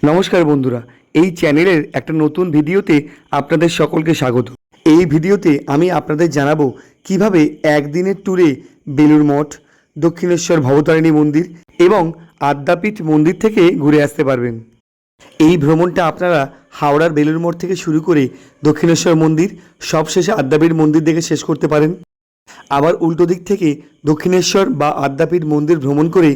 নমস্কার বন্ধুরা, এই চ্যানেলের একটা নতুন ভিডিওতে আপনাদের সকলকে স্বাগত। এই ভিডিওতে আমি আপনাদের জানাবো কিভাবে একদিনের ট্যুরে বেলুড় মঠ, দক্ষিণেশ্বর ভবতারিণী মন্দির এবং আদ্যাপীঠ মন্দির থেকে ঘুরে আসতে পারবেন। এই ভ্রমণটা আপনারা হাওড়ার বেলুড় মঠ থেকে শুরু করে দক্ষিণেশ্বর মন্দির, সবশেষে আদ্যাপীঠ মন্দির দেখে শেষ করতে পারেন। আবার উল্টো দিক থেকে দক্ষিণেশ্বর বা আদ্যাপীঠ মন্দির ভ্রমণ করে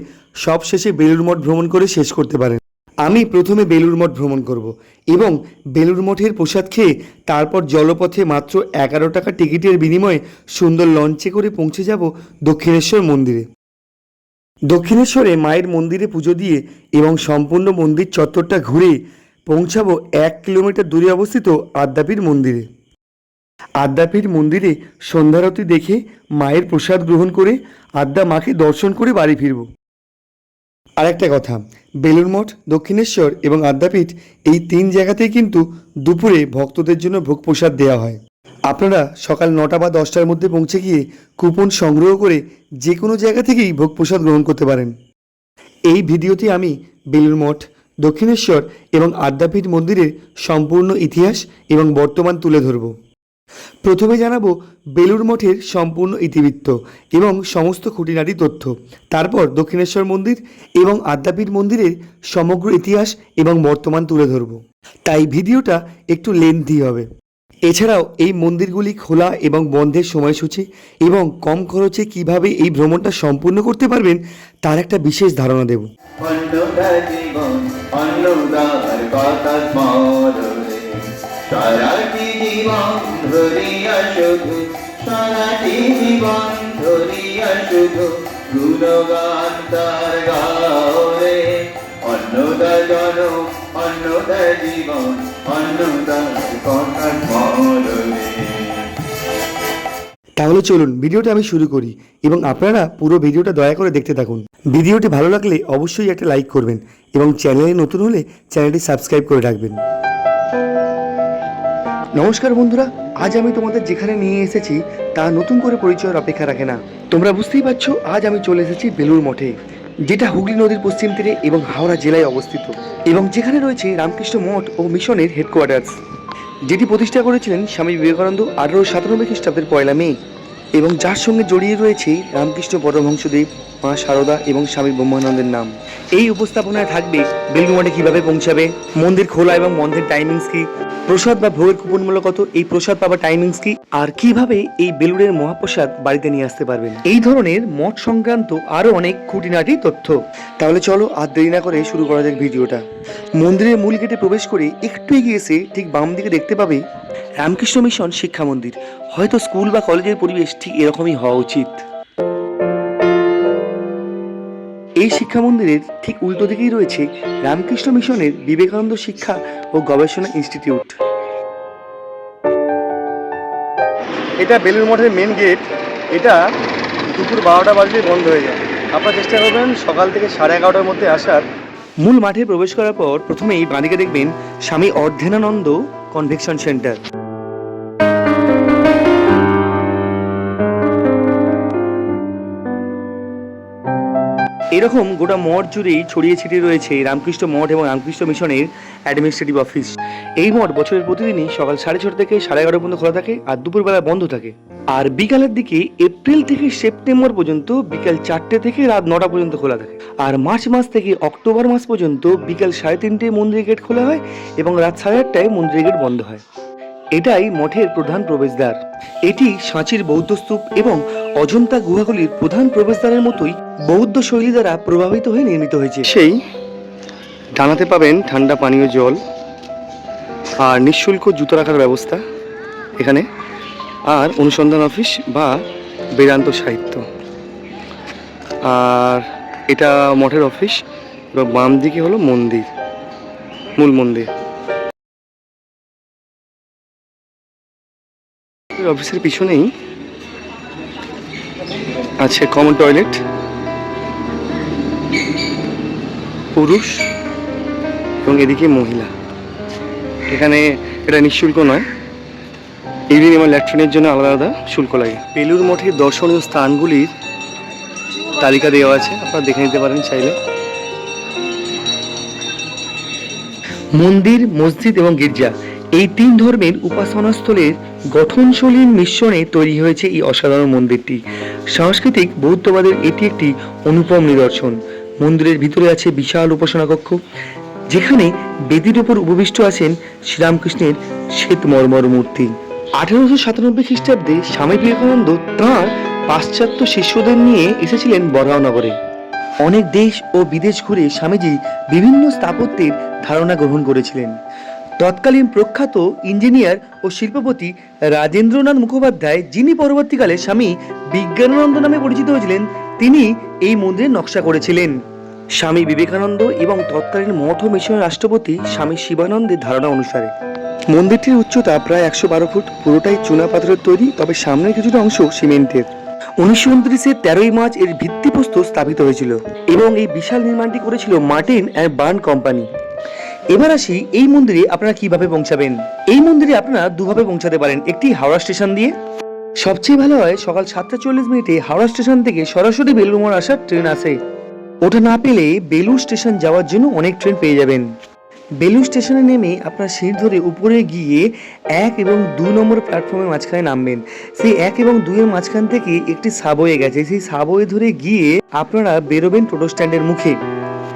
সবশেষে বেলুড় মঠ ভ্রমণ করে শেষ করতে পারেন। আমি প্রথমে বেলুড় মঠ ভ্রমণ করব এবং বেলুড় মঠের প্রসাদ খেয়ে তারপর জলপথে মাত্র 11 টাকা টিকিটের বিনিময়ে সুন্দর লঞ্চে করে পৌঁছে যাব দক্ষিণেশ্বর মন্দিরে। দক্ষিণেশ্বরে মায়ের মন্দিরে পুজো দিয়ে এবং সম্পূর্ণ মন্দির চত্বরটা ঘুরে পৌঁছাবো 1 কিলোমিটার দূরে অবস্থিত আদ্যাপীঠ মন্দিরে। আদ্যাপীঠ মন্দিরে সন্ধ্যারতি দেখে মায়ের প্রসাদ গ্রহণ করে আদ্যা মাকে দর্শন করে বাড়ি ফিরব। আরেকটা কথা, বেলুড় মঠ, দক্ষিণেশ্বর এবং আদ্যাপীঠ এই 3 জায়গাতেই কিন্তু দুপুরে ভক্তদের জন্য ভোগ প্রসাদ দেওয়া হয়। আপনারা সকাল 9টা বা 10টার মধ্যে পৌঁছে গিয়ে কুপন সংগ্রহ করে যে কোনো জায়গা থেকেই ভোগ প্রসাদ গ্রহণ করতে পারেন। এই ভিডিওতে আমি বেলুড় মঠ, দক্ষিণেশ্বর এবং আদ্যাপীঠ মন্দিরের সম্পূর্ণ ইতিহাস এবং বর্তমান তুলে ধরব। প্রথমে জানাবো বেলুড় মঠের সম্পূর্ণ ইতিবৃত্ত এবং সমস্ত খুঁটিনাটি তথ্য। তারপর দক্ষিণেশ্বর মন্দির এবং আদ্যাপীঠ মন্দিরের সমগ্র ইতিহাস এবং বর্তমান তুলে ধরব, তাই ভিডিওটা একটু লেন্থি হবে। এছাড়াও এই মন্দিরগুলি খোলা এবং বন্ধের সময়সূচি এবং কম খরচে কিভাবে এই ভ্রমণটা সম্পূর্ণ করতে পারবেন তার একটা বিশেষ ধারণা দেব। সারাটি জীবন ধরিয়া শুধু, সারাটি জীবন ধরিয়া শুধু গুণগান তার গাও রে। অন্নদা জনম, অন্নদা জীবন, অন্নদার কথা স্মরণ রে। তাহলে চলুন ভিডিওটা আমি শুরু করি এবং আপনারা পুরো ভিডিওটা দয়া করে দেখতে থাকুন। ভিডিওটি ভালো লাগলে অবশ্যই একটা লাইক করবেন এবং চ্যানেলে নতুন হলে চ্যানেলটি সাবস্ক্রাইব করে রাখবেন। নমস্কার বন্ধুরা, আজ আমি তোমাদের যেখানে নিয়ে এসেছি তা নতুন করে পরিচয়ের অপেক্ষা রাখে না। তোমরা বুঝতেই পারছো, আজ আমি চলে এসেছি বেলুড় মঠে, যেটা হুগলি নদীর পশ্চিম তীরে এবং হাওড়া জেলায় অবস্থিত এবং যেখানে রয়েছে রামকৃষ্ণ মঠ ও মিশনের হেডকোয়ার্টার্স, যেটি প্রতিষ্ঠা করেছিলেন স্বামী বিবেকানন্দ 1897 খ্রিস্টাব্দের 1 মে এবং যার সঙ্গে জড়িয়ে রয়েছে রামকৃষ্ণ পরমহংসদেব, মা শারদা এবং স্বামী ব্রহ্মানন্দের নাম। এই উপস্থাপনায় থাকবে বেলুড় মঠে কীভাবে পৌঁছাবে, মন্দির খোলা এবং বন্ধের টাইমিংস কি, প্রসাদ বা ভোগের কুপন মূল্য কত, এই প্রসাদ পাবার টাইমিংস কি, আর কিভাবে এই বেলুড়ের মহাপ্রসাদ বাড়িতে নিয়ে আসতে পারবেন। এই ধরনের মঠ সংক্রান্ত আরও অনেক খুঁটিনাটি তথ্য। তাহলে চলো আর দেরি না করে শুরু করা যাক ভিডিওটা। মন্দিরের মূল গেটে প্রবেশ করে একটু এগিয়ে এসে ঠিক বাম দিকে দেখতে পাবে রামকৃষ্ণ মিশন শিক্ষা মন্দির। হয়তো স্কুল বা কলেজের পরিবেশ ঠিক এরকমই হওয়া উচিত। এই শিক্ষা মন্দিরের ঠিক উল্টো দিকেই রয়েছে রামকৃষ্ণ মিশনের বিবেকানন্দ শিক্ষা ও গবেষণা ইনস্টিটিউট। এটা বেলুড় মঠের মেন গেট। এটা দুপুর 12টা বাজলে বন্ধ হয়ে যায়। আপনারা চেষ্টা করবেন সকাল থেকে 11:30টার মধ্যে আসার। মূল মাঠে প্রবেশ করার পর প্রথমেই বাঁদিকে দেখবেন স্বামী অর্ধেনানন্দ কনভেকশন সেন্টার। এরকম গোটা মঠ জুড়েই ছড়িয়ে ছিটিয়ে রয়েছে রামকৃষ্ণ মঠ এবং রামকৃষ্ণ মিশনের অ্যাডমিনিস্ট্রেটিভ অফিস। এই মঠ বছরের প্রতিদিনই সকাল 6:30 থেকে 11:30 পর্যন্ত খোলা থাকে আর দুপুরবেলা বন্ধ থাকে। আর বিকালের দিকে এপ্রিল থেকে সেপ্টেম্বর পর্যন্ত বিকাল 4টে থেকে রাত 9টা পর্যন্ত খোলা থাকে। আর মার্চ মাস থেকে অক্টোবর মাস পর্যন্ত বিকাল 3:30টায় মন্দিরের গেট খোলা হয় এবং রাত 8:30টায় মন্দিরের গেট বন্ধ হয়। এটাই মঠের প্রধান প্রবেশদ্বার। এটি সাঁচির বৌদ্ধ স্তূপ এবং অজন্তা গুহাগুলির প্রধান প্রবেশদ্বারের মতোই বৌদ্ধ শৈলী দ্বারা প্রভাবিত হয়ে নির্মিত হয়েছে। সেই ডানাতে পাবেন ঠান্ডা পানীয় জল আর নিঃশুল্ক জুতো রাখার ব্যবস্থা এখানে, আর অনুসন্ধান অফিস বা বেদান্ত সাহিত্য। আর এটা মঠের অফিস এবং বাম দিকে হলো মন্দির, মূল মন্দির। অফিসের পিছনেই আছে কমন টয়লেট, পুরুষ এবং এদিকে মহিলা। এখানে এটা নিঃশুল্ক নয়, ইউরিন এবং ল্যাট্রিনের জন্য আলাদা আলাদা শুল্ক লাগে। বেলুড় মঠের দর্শনীয় স্থানগুলির তালিকা দেওয়া আছে, আপনারা দেখে নিতে পারেন চাইলে। মন্দির, মসজিদ এবং গির্জা এই তিন ধর্মের উপাসনাস্থলের গঠনশৈলীর মিশ্রণে তৈরি হয়েছে এই অসাধারণ মন্দিরটি। সাংস্কৃতিক বৌদ্ধবাদের এটি একটি অনুপম নিদর্শন। মন্দিরের ভিতরে আছে বিশাল উপাসনা কক্ষ, যেখানে বেদির উপর উপবিষ্ট আছেন শ্রীরামকৃষ্ণের শ্বেত মর্মর মূর্তি। 1897 খ্রিস্টাব্দে স্বামী বিবেকানন্দ তাঁর পাশ্চাত্য শিষ্যদের নিয়ে এসেছিলেন বরাহনগরে। অনেক দেশ ও বিদেশ ঘুরে স্বামীজি বিভিন্ন স্থাপত্যের ধারণা গ্রহণ করেছিলেন। তৎকালীন প্রখ্যাত ইঞ্জিনিয়ার ও শিল্পপতি রাজেন্দ্রনাথ মুখোপাধ্যায়, যিনি পরবর্তীকালে স্বামী বিজ্ঞানানন্দ নামে পরিচিত হয়েছিলেন, তিনি এই মন্দিরের নকশা করেছিলেন। স্বামী বিবেকানন্দ এবং তৎকালীন মঠ ও মিশনের রাষ্ট্রপতি স্বামী শিবানন্দের ধারণা অনুসারে মন্দিরটির উচ্চতা প্রায় 112 ফুট, পুরোটাই চুনা পাথরের তৈরি, তবে সামনের কিছুটা অংশ সিমেন্টের। 1929-এর 13ই মার্চ এর ভিত্তিপ্রস্তর স্থাপিত হয়েছিল এবং এই বিশাল নির্মাণটি করেছিল মার্টিন অ্যান্ড বার্ন কোম্পানি। এবার আসি এই মন্দিরে আপনারা কিভাবে পৌঁছাবেন। এই মন্দিরে আপনারা দুভাবে পৌঁছাতে পারেন, একটি হাওড়া স্টেশন দিয়ে। সবচেয়ে ভালো হয় সকাল 7:40 হাওড়া স্টেশন থেকে সরাসরি বেলুড় মঠ আসার ট্রেন আসে। ওটা না পেলে বেলুড় স্টেশন যাওয়ার জন্য অনেক ট্রেন পেয়ে যাবেন। বেলুড় স্টেশনে নেমে আপনার সিঁড়ি ধরে উপরে গিয়ে 1 এবং 2 নম্বর প্ল্যাটফর্মের মাঝখানে নামবেন। সেই 1 এবং 2 এর মাঝখান থেকে একটি সাবওয়ে গেছে, সেই সাবওয়ে ধরে গিয়ে আপনারা বেরোবেন টোটো স্ট্যান্ডের মুখে।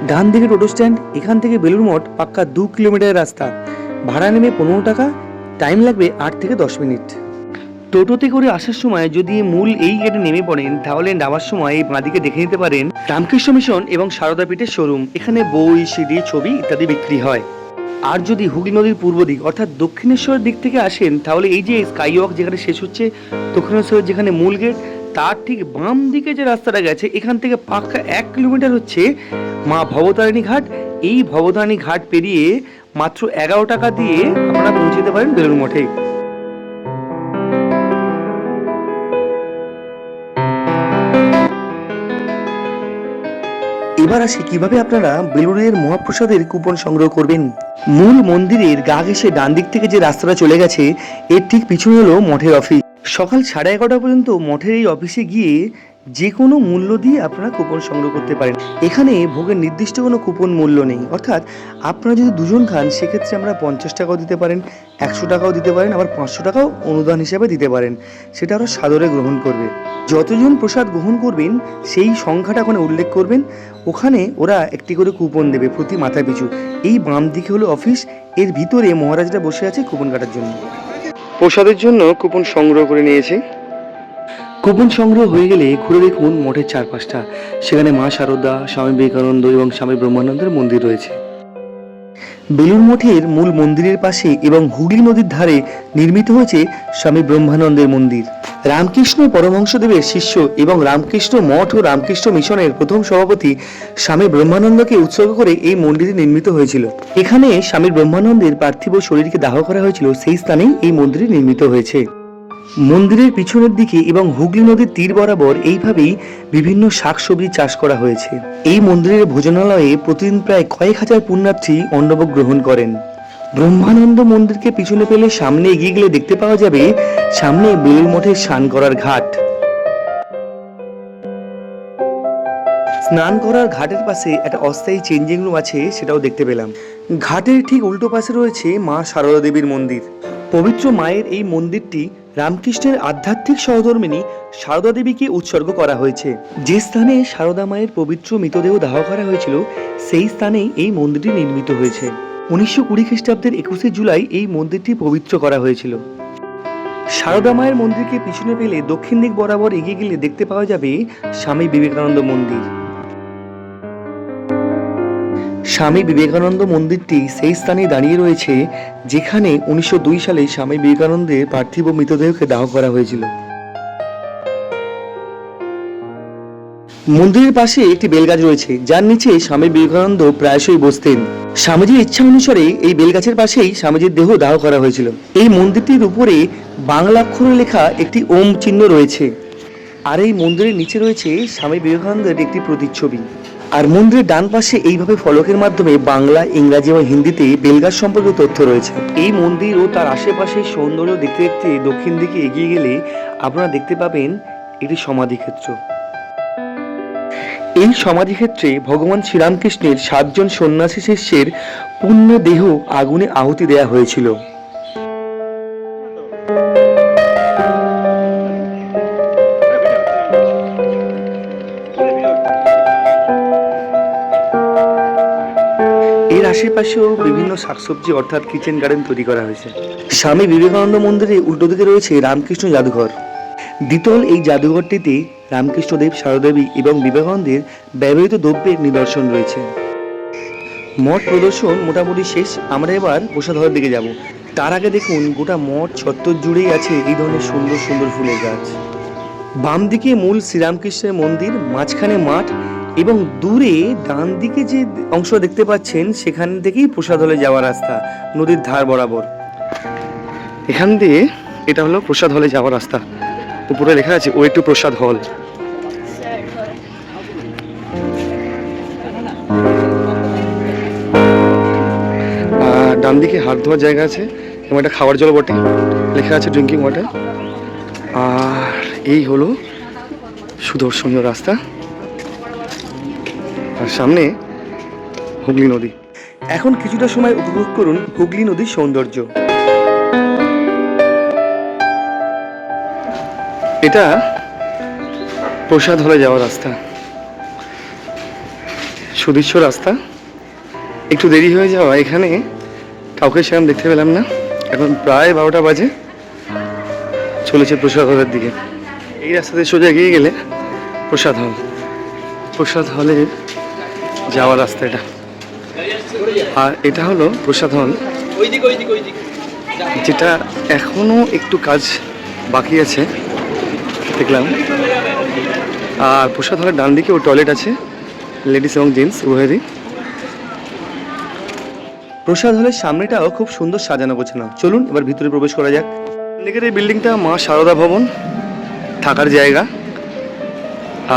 ডান দিকে টোটো স্ট্যান্ড, এখান থেকে বেলুড় মঠ পাক্কা 2 কিলোমিটারের রাস্তা। ভাড়া নেবে 15 টাকা, টাইম লাগবে 8 থেকে 10 মিনিট। টোটোতে করে আসার সময় যদি মূল এই গেটে নেমে পড়েন, তাহলে নামার সময় এই বাঁদিকে দেখে নিতে পারেন রামকৃষ্ণ মিশন এবং সারদা পীঠের শোরুম। এখানে বই, সিডি, ছবি ইত্যাদি বিক্রি হয়। আর যদি হুগলি নদীর পূর্ব দিক অর্থাৎ দক্ষিণেশ্বরের দিক থেকে আসেন, তাহলে এই যে স্কাই ওয়াক যেখানে শেষ হচ্ছে, দক্ষিণেশ্বরের যেখানে মূল গেট, তার ঠিক বাম দিকে যে রাস্তাটা গেছে, এখান থেকে পাক্কা 1 কিলোমিটার হচ্ছে মা ভবতারিণী ঘাট। এই ভবতারিণী ঘাট পেরিয়ে মাত্র 11 টাকা দিয়ে আপনারা পৌঁছে যেতে পারেন বেলুড় মঠে। এবার আসি কিভাবে আপনারা বেলুড়ের মহাপ্রসাদের কুপন সংগ্রহ করবেন। মূল মন্দিরের গা ঘেঁষে ডান দিক থেকে যে রাস্তাটা চলে গেছে, এর ঠিক পিছনে হলো মঠের অফিস। সকাল 11:30 পর্যন্ত মঠের এই অফিসে গিয়ে যে কোনো মূল্য দিয়ে আপনারা কুপন সংগ্রহ করতে পারেন। এখানে ভোগের নির্দিষ্ট কোনো কুপন মূল্য নেই, অর্থাৎ আপনারা যদি দুজন খান সেক্ষেত্রে আমরা 50 টাকাও দিতে পারেন, 100 টাকাও দিতে পারেন, আবার 500 টাকাও অনুদান হিসেবে দিতে পারেন। সেটা আরও সাদরে গ্রহণ করবে। যতজন প্রসাদ গ্রহণ করবেন সেই সংখ্যাটা ওখানে উল্লেখ করবেন। ওখানে ওরা একটি করে কুপন দেবে প্রতি মাথা পিছু। এই বাম দিকে হলো অফিস, এর ভিতরে মহারাজরা বসে আছে কুপন কাটার জন্য। প্রসাদের জন্য কুপন সংগ্রহ করে নিয়েছে। কুপন সংগ্রহ হয়ে গেলে ঘুরে দেখুন মঠের চারপাশটা। সেখানে মা শারদা, স্বামী বিবেকানন্দ এবং স্বামী ব্রহ্মানন্দের মন্দির রয়েছে। বেলুড় মঠের মূল মন্দিরের পাশে এবং হুগলি নদীর ধারে নির্মিত হয়েছে স্বামী ব্রহ্মানন্দের মন্দির। রামকৃষ্ণ পরমহংসদেবের শিষ্য এবং রামকৃষ্ণ মঠ ও রামকৃষ্ণ মিশনের প্রথম সভাপতি স্বামী ব্রহ্মানন্দকে উৎসর্গ করে এই মন্দিরটি নির্মিত হয়েছিল। এখানে স্বামী ব্রহ্মানন্দের পার্থিব শরীরকে দাহ করা হয়েছিল, সেই স্থানেই এই মন্দিরটি নির্মিত হয়েছে। মন্দিরের পিছনের দিকে এবং হুগলি নদীর তীর বরাবর এইভাবেই বিভিন্ন শাকসবজি চাষ করা হয়েছে। এই মন্দিরের ভোজনালয়ে প্রতিদিন প্রায় কয়েক হাজার পুণ্যার্থী অন্নভোগ গ্রহণ করেন। ব্রহ্মানন্দ মন্দিরকে পিছনে পেলে সামনে এগিয়ে গেলে দেখতে পাওয়া যাবে সামনে বেলুড় মঠের স্নান করার ঘাট। স্নান করার ঘাটের পাশে একটা অস্থায়ী চেঞ্জিং রুম আছে, সেটাও দেখতে পেলাম। ঘাটের ঠিক উল্টো পাশে রয়েছে মা সারদা দেবীর মন্দির। পবিত্র মায়ের এই মন্দিরটি রামকৃষ্ণের আধ্যাত্মিক সহধর্মিণী সারদা দেবীকে উৎসর্গ করা হয়েছে। যে স্থানে সারদা মায়ের পবিত্র মৃতদেহ দাহ করা হয়েছিল, সেই স্থানেই এই মন্দিরটি নির্মিত হয়েছে। 1920 খ্রিস্টাব্দের 21শে জুলাই এই মন্দিরটি পবিত্র করা হয়েছিল। সারদা মায়ের মন্দিরকে পিছনে পেলে দক্ষিণ দিক বরাবর এগিয়ে গেলে দেখতে পাওয়া যাবে স্বামী বিবেকানন্দ মন্দির। স্বামী বিবেকানন্দ মন্দিরটি সেই স্থানে দাঁড়িয়ে রয়েছে যেখানে 1902 সালে স্বামী বিবেকানন্দের পার্থিব মৃতদেহকে দাহ করা হয়েছিল। মন্দিরের পাশে একটি বেলগাছ রয়েছে, যার নিচে স্বামী বিবেকানন্দ প্রায়শই বসতেন। স্বামীজির ইচ্ছা অনুসারে এই বেলগাছের পাশেই স্বামীজির দেহ দাহ করা হয়েছিল। এই মন্দিরটির উপরে বাংলা অক্ষরে লেখা একটি ওম চিহ্ন রয়েছে। আর এই মন্দিরের নিচে রয়েছে স্বামী বিবেকানন্দের একটি প্রতিচ্ছবি। আর মন্দিরের ডান পাশে এইভাবে ফলকের মাধ্যমে বাংলা, ইংরাজি এবং হিন্দিতে বেলগাছ সম্পর্কে তথ্য রয়েছে। এই মন্দির ও তার আশেপাশে সৌন্দর্য দেখতে দেখতে দক্ষিণ দিকে এগিয়ে গেলে আপনারা দেখতে পাবেন একটি সমাধিক্ষেত্র। এই সমাধিক্ষেত্রে ভগবান শ্রীরামকৃষ্ণের 7 জন সন্ন্যাসী শিষ্যের পূর্ণ দেহ আগুনে আহুতি দেয়া হয়েছিল। এর আশেপাশেও বিভিন্ন শাকসবজি অর্থাৎ কিচেন গার্ডেন তৈরি করা হয়েছে। স্বামী বিবেকানন্দ মন্দিরে উল্টো দিকে রয়েছে রামকৃষ্ণ জাদুঘর। দ্বিতল এই জাদুঘরটিতে রামকৃষ্ণদেব, সারদাদেবী এবং বিবেকানন্দের ব্যবহৃত দ্রব্যের নিদর্শন রয়েছে। মঠ প্রদর্শন মোটামুটি শেষ। আমরা এবার প্রসাদ হলের দিকে যাব। তার আগে দেখুন গোটা মঠ চত্বর জুড়েই আছে এই ধরনের সুন্দর সুন্দর ফুলের গাছ। বাম দিকে মূল শ্রীরামকৃষ্ণের মন্দির, মাঝখানে মাঠ এবং দূরে ডান দিকে যে অংশ দেখতে পাচ্ছেন সেখান থেকেই প্রসাদ হলে যাওয়ার রাস্তা, নদীর ধার বরাবর। এখান দিয়ে এটা হলো প্রসাদ হলে যাওয়ার রাস্তা। উপরে লেখা আছে ওয়ে টু প্রসাদ হল। ডান দিকে হাত ধোয়ার জায়গা আছে এবং একটা খাওয়ার জল বটে, লেখা আছে ড্রিঙ্কিং ওয়াটার। আর এই হলো সুদর্শনীয় রাস্তা, আর সামনে হুগলি নদী। এখন কিছুটা সময় উপভোগ করুন হুগলি নদীর সৌন্দর্য। এটা প্রসাদ হলে যাওয়ার রাস্তা, সুদৃশ্য রাস্তা। একটু দেরি হয়ে যাওয়া, এখানে কাউকে সেরকম দেখতে পেলাম না। এখন প্রায় 12টা বাজে, চলেছে প্রসাদ হলের দিকে। এই রাস্তাতে সোজা এগিয়ে গেলে প্রসাদ হল। প্রসাদ হলে যাওয়ার রাস্তা এটা। আর এটা হলো প্রসাদ হল, যেটা এখনো একটু কাজ বাকি আছে দেখলাম। আর প্রসাদ হলের ডান দিকে ও টয়লেট আছে, লেডিস এবং জেন্টস উভয়েরই। প্রসাদ হলের সামনেটাও খুব সুন্দর সাজানো গোছানো। চলুন এবার ভিতরে প্রবেশ করা যাক। দিকের এই বিল্ডিংটা মা সারদা ভবন, থাকার জায়গা।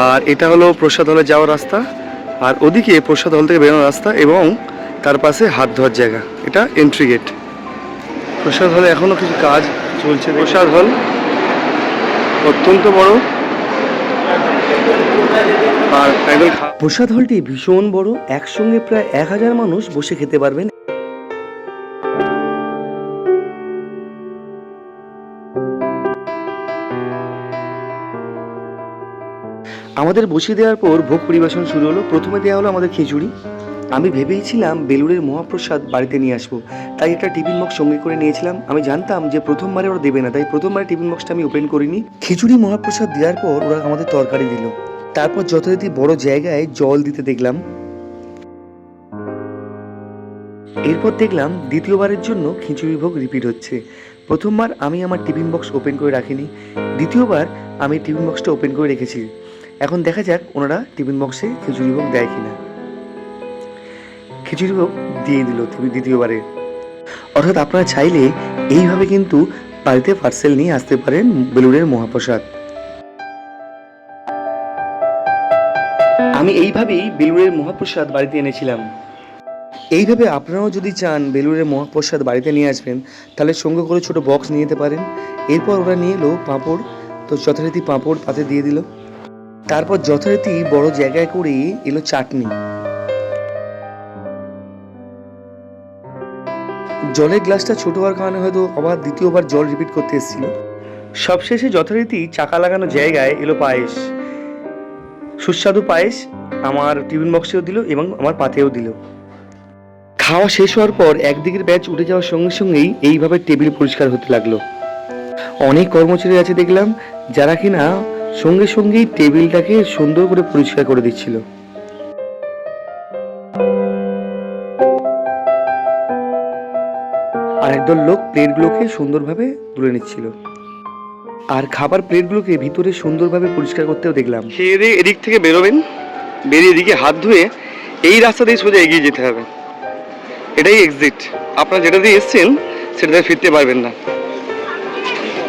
আর এটা হলো প্রসাদ হলে যাওয়ার রাস্তা, আর ওদিকে প্রসাদ হল থেকে বেরোনোর রাস্তা এবং তার পাশে হাত ধোয়ার জায়গা। এটা এন্ট্রি গেট। প্রসাদ হলে এখনো কিছু কাজ চলছে। প্রসাদ হল অত্যন্ত বড়, আর একদম প্রসাদ হলটি ভীষণ বড়। একসঙ্গে প্রায় 1000 মানুষ বসে খেতে পারবেন। আমাদের বসিয়ে দেওয়ার পর ভোগ পরিবেশন শুরু হলো। প্রথমে দেওয়া হলো আমাদের খিচুড়ি। আমি ভেবেছিলাম বেলুড়ের মহাপ্রসাদ বাড়িতে নিয়ে আসবো, তাই একটা টিফিন বক্স সঙ্গে করে নিয়েছিলাম। আমি জানতাম যে প্রথমবারে ওরা দেবে না, তাই প্রথমবারে টিফিন বক্সটা আমি ওপেন করিনি। খিচুড়ি মহাপ্রসাদ দেওয়ার পর ওরা আমাদের তরকারি দিল। তারপর যথারীতি বড় জায়গায় জল দিতে দেখলাম। এরপর দেখলাম দ্বিতীয়বারের জন্য খিচুড়ি ভোগ রিপিট হচ্ছে। প্রথমবার আমি আমার টিফিন বক্স ওপেন করে রাখিনি, দ্বিতীয়বার আমি টিফিন বক্সটা ওপেন করে রেখেছি। এখন দেখা যাক ওনারা টিফিন বক্সে খিচুড়ি ভোগ দেয় কিনা। খিচুড়ি ভোগ দিয়ে দিল দ্বিতীয়বারে। অর্থাৎ আপনারা চাইলে এইভাবে কিন্তু বাড়িতে পার্সেল নিয়ে আসতে পারেন বেলুড়ের মহাপ্রসাদ। আমি এইভাবেই বেলুড়ের মহাপ্রসাদ বাড়িতে এনেছিলাম। এইভাবে আপনারাও যদি চান বেলুড়ের মহাপ্রসাদ বাড়িতে নিয়ে আসবেন, তাহলে সঙ্গে করে ছোট বক্স নিয়ে যেতে পারেন। এরপর ওরা নিয়ে এলো পাঁপড়, তো যথারীতি পাঁপড় পাতে দিয়ে দিল। তারপর যথারীতি বড় জায়গায় করে এলো চাটনি। জলের গ্লাসটা ছোট হওয়ার কারণে হয়তো আবার দ্বিতীয়বার জল রিপিট করতে এসেছিল। সবশেষে যথারীতি চাকা লাগানো জায়গায় এলো পায়েস, সুস্বাদু পায়েস। আমার টিফিন বক্সেও দিল এবং আমার পাতেও দিল। খাওয়া শেষ হওয়ার পর একদিকের ব্যাচ উঠে যাওয়ার সঙ্গে সঙ্গেই এইভাবে টেবিল পরিষ্কার হতে লাগলো। অনেক কর্মচারী আছে দেখলাম যারা কিনা সঙ্গে সঙ্গেই টেবিলটাকে সুন্দর করে পরিষ্কার করে দিচ্ছিল। আর একদল লোক প্লেটগুলোকে সুন্দরভাবে তুলে নিচ্ছিল। আর খাবার প্লেটগুলোকে ভিতরে সুন্দরভাবে পরিষ্কার করতেও দেখলাম। খেয়ে দিয়ে এদিক থেকে বেরোবেন, বেরিয়ে এদিকে হাত ধুয়ে এই রাস্তা দিয়ে সোজা এগিয়ে যেতে হবে। এটাই এক্সিট। আপনারা যেটা দিয়ে এসছেন সেটা ফিরতে পারবেন না।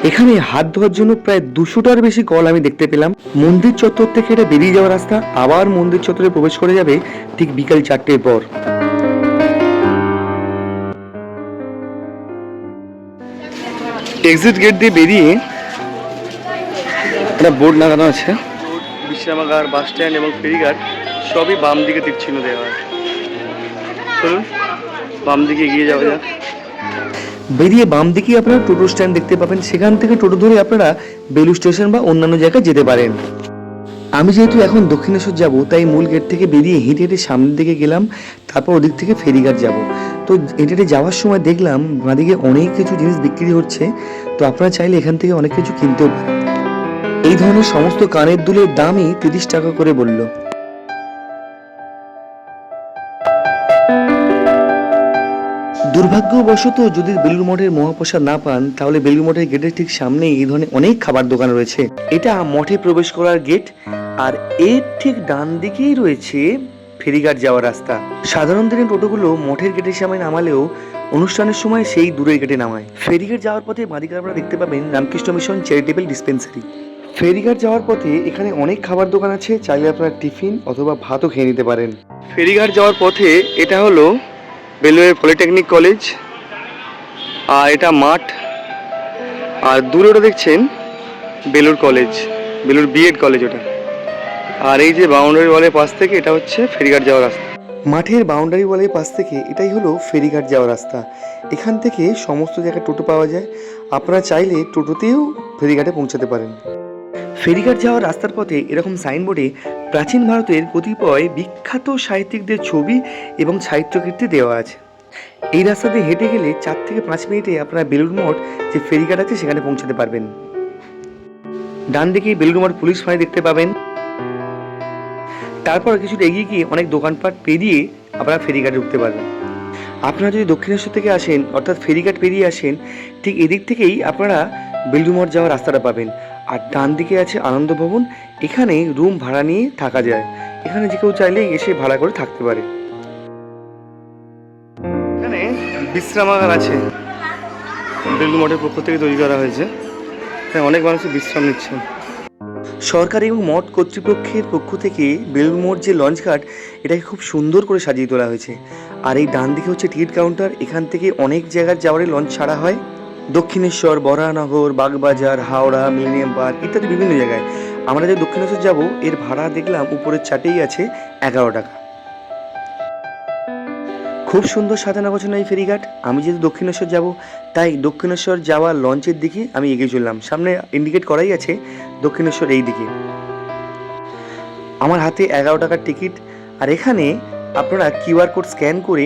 এখানে হাত ধোয়ার জন্য প্রায় 200টার বেশি কল আমি দেখতে পেলাম। মন্দির চত্বর থেকে এটা বেরিয়ে যাওয়ার রাস্তা। আবার মন্দির চত্বরে প্রবেশ করে যাবে ঠিক বিকাল 4টের পর। এক্সিট গেট দিয়ে বেরিয়ে একটা বোর্ড লাগানো আছে, বিশ্রামাগার, বাস স্ট্যান্ড এবং ফেরিঘাট সবই বাম দিকে তীর চিহ্ন দেওয়া আছে। চলুন বাম দিকে এগিয়ে যাওয়া যাক। বেরিয়ে বাম দিকে আপনারা টোটো স্ট্যান্ড দেখতে পাবেন, সেখান থেকে টোটো ধরে আপনারা বেলুড় স্টেশন বা অন্যান্য জায়গায় যেতে পারেন। আমি যেহেতু এখন দক্ষিণেশ্বর যাব, তাই মূল গেট থেকে বেরিয়ে হেঁটে হেঁটে সামনের দিকে গেলাম, তারপর ওদিক থেকে ফেরিঘাট যাব। তো হেঁটে হেঁটে যাওয়ার সময় দেখলাম বাঁদিকে অনেক কিছু জিনিস বিক্রি হচ্ছে, তো আপনারা চাইলে এখান থেকে অনেক কিছু কিনতেও পারেন। এই ধরনের সমস্ত কানের দুলের দামই 30 টাকা করে বলল। দুর্ভাগ্যবশত যদি বেলুড় মঠের মহাপ্রসাদ না পান, তাহলে বেলুড় মঠের গেটের ঠিক সামনেই এই ধরনের অনেক খাবার দোকান রয়েছে। এটা মঠে প্রবেশ করার গেট, আর এর ঠিক ডান দিকেই রয়েছে ফেরিঘাট যাওয়ার রাস্তা। সাধারণ দিনের টোটোগুলো মঠের গেটের সামনে নামালেও অনুষ্ঠানের সময় সেই দূরের গেটে নামায়। ফেরিঘাট যাওয়ার পথে বাঁদিকে আপনারা দেখতে পাবেন রামকৃষ্ণ মিশন চ্যারিটেবল ডিসপেন্সারি। ফেরিঘাট যাওয়ার পথে এখানে অনেক খাবার দোকান আছে, চাইলে আপনারা টিফিন অথবা ভাতও খেয়ে নিতে পারেন। ফেরিঘাট যাওয়ার পথে এটা হলো বেলুড়ের পলিটেকনিক কলেজ, আর এটা মাঠ, আর দূরে ওটা দেখছেন Belur college, Belur B Ed college ওটা। আর এই যে বাউন্ডারি ওয়ালের পাশ থেকে এটা হচ্ছে ফেরিঘাট যাওয়ার রাস্তা। মাঠের বাউন্ডারি ওয়ালের পাশ থেকে এটাই হলো ফেরিঘাট যাওয়ার রাস্তা। এখান থেকে সমস্ত জায়গায় টোটো পাওয়া যায়, আপনারা চাইলে টোটোতেও ফেরিঘাটে পৌঁছাতে পারেন। ফেরিঘাট যাওয়ার রাস্তার পথে এরকম সাইনবোর্ডে প্রাচীন ভারতের কতিপয় বিখ্যাত সাহিত্যিকদের ছবি এবং সাহিত্যকীর্তি দেওয়া আছে। এই রাস্তা দিয়ে হেঁটে গেলে 4 থেকে 5 মিনিটে আপনারা বেলুড় মঠ যে ফেরিঘাট আছে সেখানে পৌঁছাতে পারবেন। ডান দিকে বেলুড় মঠ পুলিশ ফাঁড়ি দেখতে পাবেন। তারপর কিছুটা এগিয়ে গিয়ে অনেক দোকানপাট পেরিয়ে আপনারা ফেরিঘাটে উঠতে পারবেন। আপনারা যদি দক্ষিণেশ্বর থেকে আসেন, অর্থাৎ ফেরিঘাট পেরিয়ে আসেন, ঠিক এদিক থেকেই আপনারা বেলুড় মঠ যাওয়ার রাস্তাটা পাবেন। আর ডান দিকে আছে আনন্দ ভবন, এখানে রুম ভাড়া নিয়ে থাকা যায়। এখানে যে কেউ চাইলে এসে ভাড়া করে থাকতে পারে। এখানে বিশ্রামাগার আছে, বেলুড় মঠের পক্ষ থেকে তৈরি করা হয়েছে, এখানে অনেক মানুষ বিশ্রাম নিচ্ছেন। সরকার এবং মঠ কর্তৃপক্ষের পক্ষ থেকে বেলুড় মঠ যে লঞ্চ ঘাট, এটাকে খুব সুন্দর করে সাজিয়ে তোলা হয়েছে। আর এই ডান দিকে হচ্ছে টিকিট কাউন্টার, এখান থেকে অনেক জায়গার যাওয়ারই লঞ্চ ছাড়া হয়। দক্ষিণেশ্বর, বরাহনগর, বাগবাজার, হাওড়া, মিলেনিয়াম পার্ক ইত্যাদি বিভিন্ন জায়গায়। আমরা যে দক্ষিণেশ্বর যাব, এর ভাড়া দেখলাম উপরের চার্টেই আছে 11 টাকা। খুব সুন্দর সাজানো গোছানো এই ফেরিঘাট। আমি যেহেতু দক্ষিণেশ্বর যাব, তাই দক্ষিণেশ্বর যাওয়ার লঞ্চের দিকে আমি এগিয়ে চললাম। সামনে ইন্ডিকেট করাই আছে দক্ষিণেশ্বর এই দিকে। আমার হাতে 11 টাকার টিকিট, আর এখানে আপনারা কিউআর কোড স্ক্যান করে,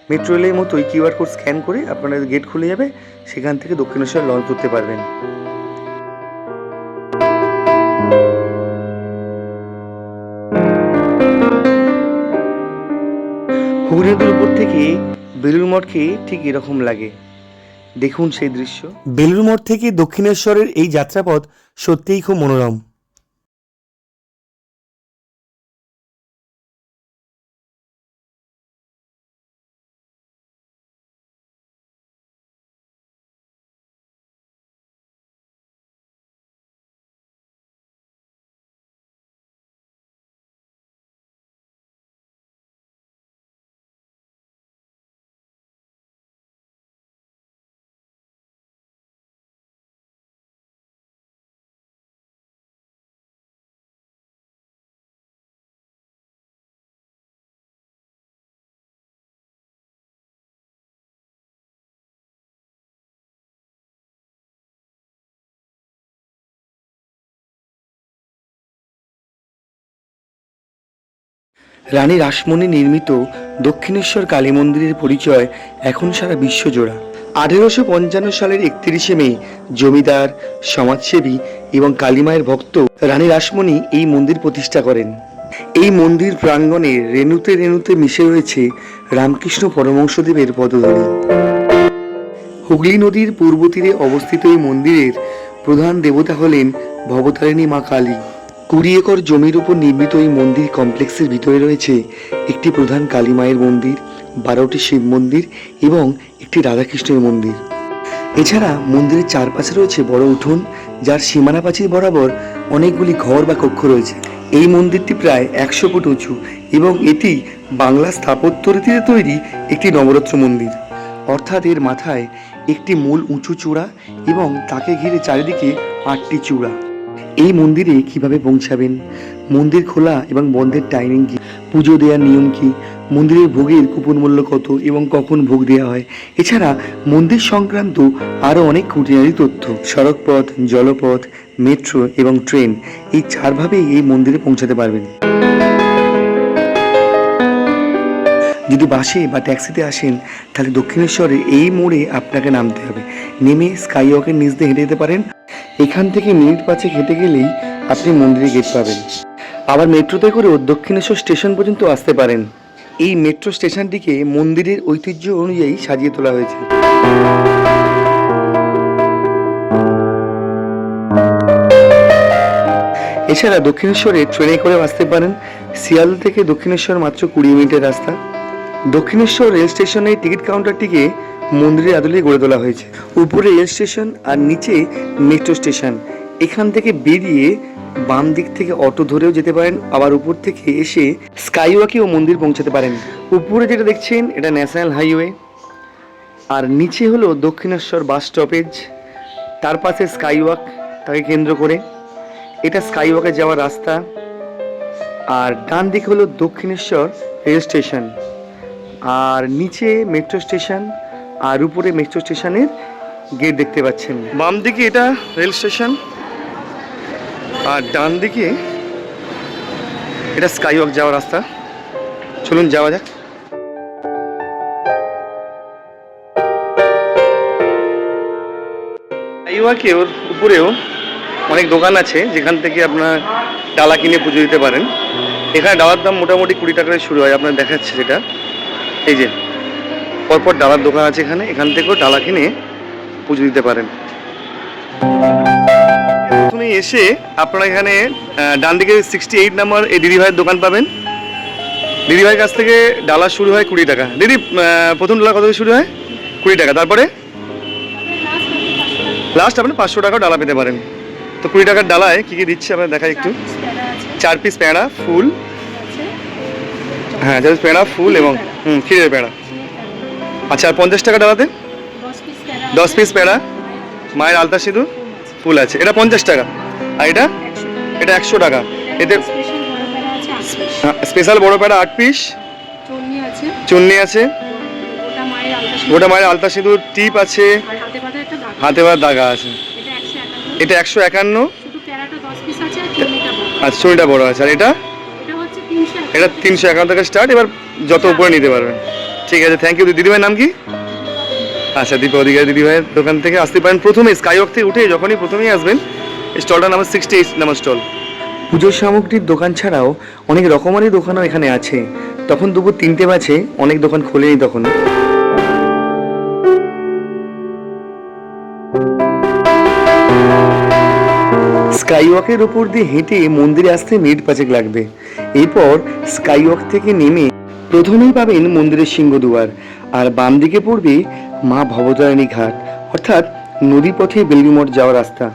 মেট্রো রেলের মতোই কিউআর কোড স্ক্যান করে আপনাদের গেট খুলে যাবে, সেখান থেকে দক্ষিণেশ্বর লঞ্চ ধরতে পারবেন। হুগলি নদীর উপর থেকে বেলুড় মঠকে ঠিক এরকম লাগে, দেখুন সেই দৃশ্য। বেলুড় মঠ থেকে দক্ষিণেশ্বরের এই যাত্রাপথ সত্যিই খুব মনোরম। রানী রাসমণি নির্মিত দক্ষিণেশ্বর কালী মন্দিরের পরিচয় এখন সারা বিশ্বজোড়া। 1855 সালের 31শে মে জমিদার, সমাজসেবী এবং কালীমায়ের ভক্ত রানী রাসমণি এই মন্দির প্রতিষ্ঠা করেন। এই মন্দির প্রাঙ্গণে রেণুতে রেণুতে মিশে রয়েছে রামকৃষ্ণ পরমহংসদেবের পদধূলি। হুগলি নদীর পূর্ব তীরে অবস্থিত এই মন্দিরের প্রধান দেবতা হলেন ভবতারিণী মা কালী। 20 একর জমির উপর নির্মিত এই মন্দির কমপ্লেক্সের ভিতরে রয়েছে একটি প্রধান কালী মায়ের মন্দির, 12টি শিব মন্দির এবং একটি রাধাকৃষ্ণের মন্দির। এছাড়া মন্দিরের চারপাশে রয়েছে বড় উঠোন, যার সীমানা প্রাচীর বরাবর অনেকগুলি ঘর বা কক্ষ রয়েছে। এই মন্দিরটি প্রায় 100 ফুট উঁচু এবং এটি বাংলা স্থাপত্য রীতিতে তৈরি একটি নবরত্ন মন্দির, অর্থাৎ এর মাথায় একটি মূল উঁচু চূড়া এবং তাকে ঘিরে চারিদিকে 8টি চূড়া। এই মন্দিরে কিভাবে পৌঁছাবেন মন্দির খোলা এবং বন্ধের টাইমিং কি, পুজো দেওয়ার নিয়ম কি, মন্দিরের ভোগের কুপন মূল্য কত এবং কখন ভোগ দেওয়া হয়, এছাড়া মন্দির সংক্রান্ত আরও অনেক খুঁটিনাটি তথ্য। সড়কপথ, জলপথ, মেট্রো এবং ট্রেন, এই চারভাবেই এই মন্দিরে পৌঁছাতে পারবেন। যদি বাসে বা ট্যাক্সিতে আসেন তাহলে দক্ষিণেশ্বরের এই মোড়ে আপনাকে নামতে হবে। নেমে স্কাই ওয়াকের নিচ দিয়ে হেঁটে যেতে পারেন। এখান থেকে মিনিট 5 হেঁটে গেলেই আপনি মন্দিরে গেট পাবেন। আবার মেট্রোতে করেও দক্ষিণেশ্বর স্টেশন পর্যন্ত আসতে পারেন। এই মেট্রো স্টেশনটিকে মন্দিরের ঐতিহ্য অনুযায়ী সাজিয়ে তোলা হয়েছে। এছাড়া দক্ষিণেশ্বরে ট্রেনে করেও আসতে পারেন। শিয়াল থেকে দক্ষিণেশ্বর মাত্র 20 মিনিটের রাস্তা। দক্ষিণেশ্বর রেল স্টেশনের টিকিট কাউন্টারটিকে মন্দিরের আদলে গড়ে তোলা হয়েছে। উপরে রেল স্টেশন আর নিচে মেট্রো স্টেশন। এখান থেকে বেরিয়ে বাম দিক থেকে অটো ধরেও যেতে পারেন, আবার উপর থেকে এসে স্কাইওয়াকেও মন্দির পৌঁছাতে পারেন। উপরে যেটা দেখছেন এটা ন্যাশনাল হাইওয়ে, আর নিচে হলো দক্ষিণেশ্বর বাস স্টপেজ, তার পাশে স্কাইওয়াক তাকে কেন্দ্র করে। এটা স্কাইওয়াকে যাওয়ার রাস্তা। আর ডান দিকে হলো দক্ষিণেশ্বর রেল স্টেশন, আর নিচে মেট্রো স্টেশন, আর উপরে মেট্রো স্টেশনের গেট দেখতে পাচ্ছেন। বাম দিকে এটা রেল স্টেশন, আর ডান দিকে এটা স্কাইওয়াক যাওয়ার রাস্তা। চলুন যাওয়া যাক। স্কাইওয়াকে ওর উপরেও অনেক দোকান আছে যেখান থেকে আপনার ডালা কিনে পুজো দিতে পারেন। এখানে ডালার দাম মোটামুটি 20 টাকা থেকে শুরু হয়। আপনার দেখাচ্ছে যেটা, এই যে পরপর ডালার দোকান আছে এখানে, এখান থেকেও ডালা কিনে পুজো দিতে পারেন। প্রথমে এসে আপনারা এখানে ডান দিকে 68 নম্বর এই দিদিভাইয়ের দোকান পাবেন। দিদিভাইয়ের কাছ থেকে ডালা শুরু হয় 20 টাকা। দিদি, প্রথম ডালা কত থেকে শুরু হয়? 20 টাকা। তারপরে লাস্ট আপনি 500 টাকা ডালা পেতে পারেন। তো 20 টাকার ডালায় কী কী দিচ্ছে আপনার দেখায় একটু। 4 পিস পেঁড়া ফুল, হ্যাঁ 4 পিস পেঁড়া ফুল এবং ক্ষীরের পেঁড়া। আচ্ছা, আর 50 টাকা ডালাতে 10 পিস পেঁড়া, মায়ের আলতা সিঁদুর, ফুল আছে। এটা 50 টাকা। আর এটা 100 টাকা। এতে স্পেশাল বড় পেঁড়া 8 পিস, চুন্নি আছে, গোটা মায়ের আলতা সিঁদুর, টিপ আছে, হাতে পাতা দাগা আছে। এটা 151। আচ্ছা, চুনিটা বড় আছে। আর এটা 351 টাকা স্টার্ট। এবার যত উপরে নিতে পারবেন। ঠিক আছে, থ্যাংক ইউ। দিদিভাইয়ের নাম কি? আচ্ছা, দীপা অধিকারী দিদিভাইয়ের দোকান থেকে আসতে পারেন। প্রথমে স্কাইওয়াক থেকে উঠে যখনই প্রথমেই আসবেন, স্টলটার নাম 68 নম্বর স্টল। পুজোর সামগ্রীর দোকান ছাড়াও অনেক রকমারি দোকানও এখানে আছে। তখন দুপুর 3টে বাজে, অনেক দোকান খোলেনি তখন। স্কাইওয়াকের উপর দিয়ে হেঁটে মন্দিরে আসতে মিনিট 5 লাগবে। এরপর স্কাইওয়াক থেকে নেমে প্রথমেই পাবেন মন্দিরের সিংহদুয়ার, আর বাম দিকে পড়বে মা ভবতারিণী ঘাট, অর্থাৎ নদীপথে বেলুড়মঠ যাওয়ার রাস্তা।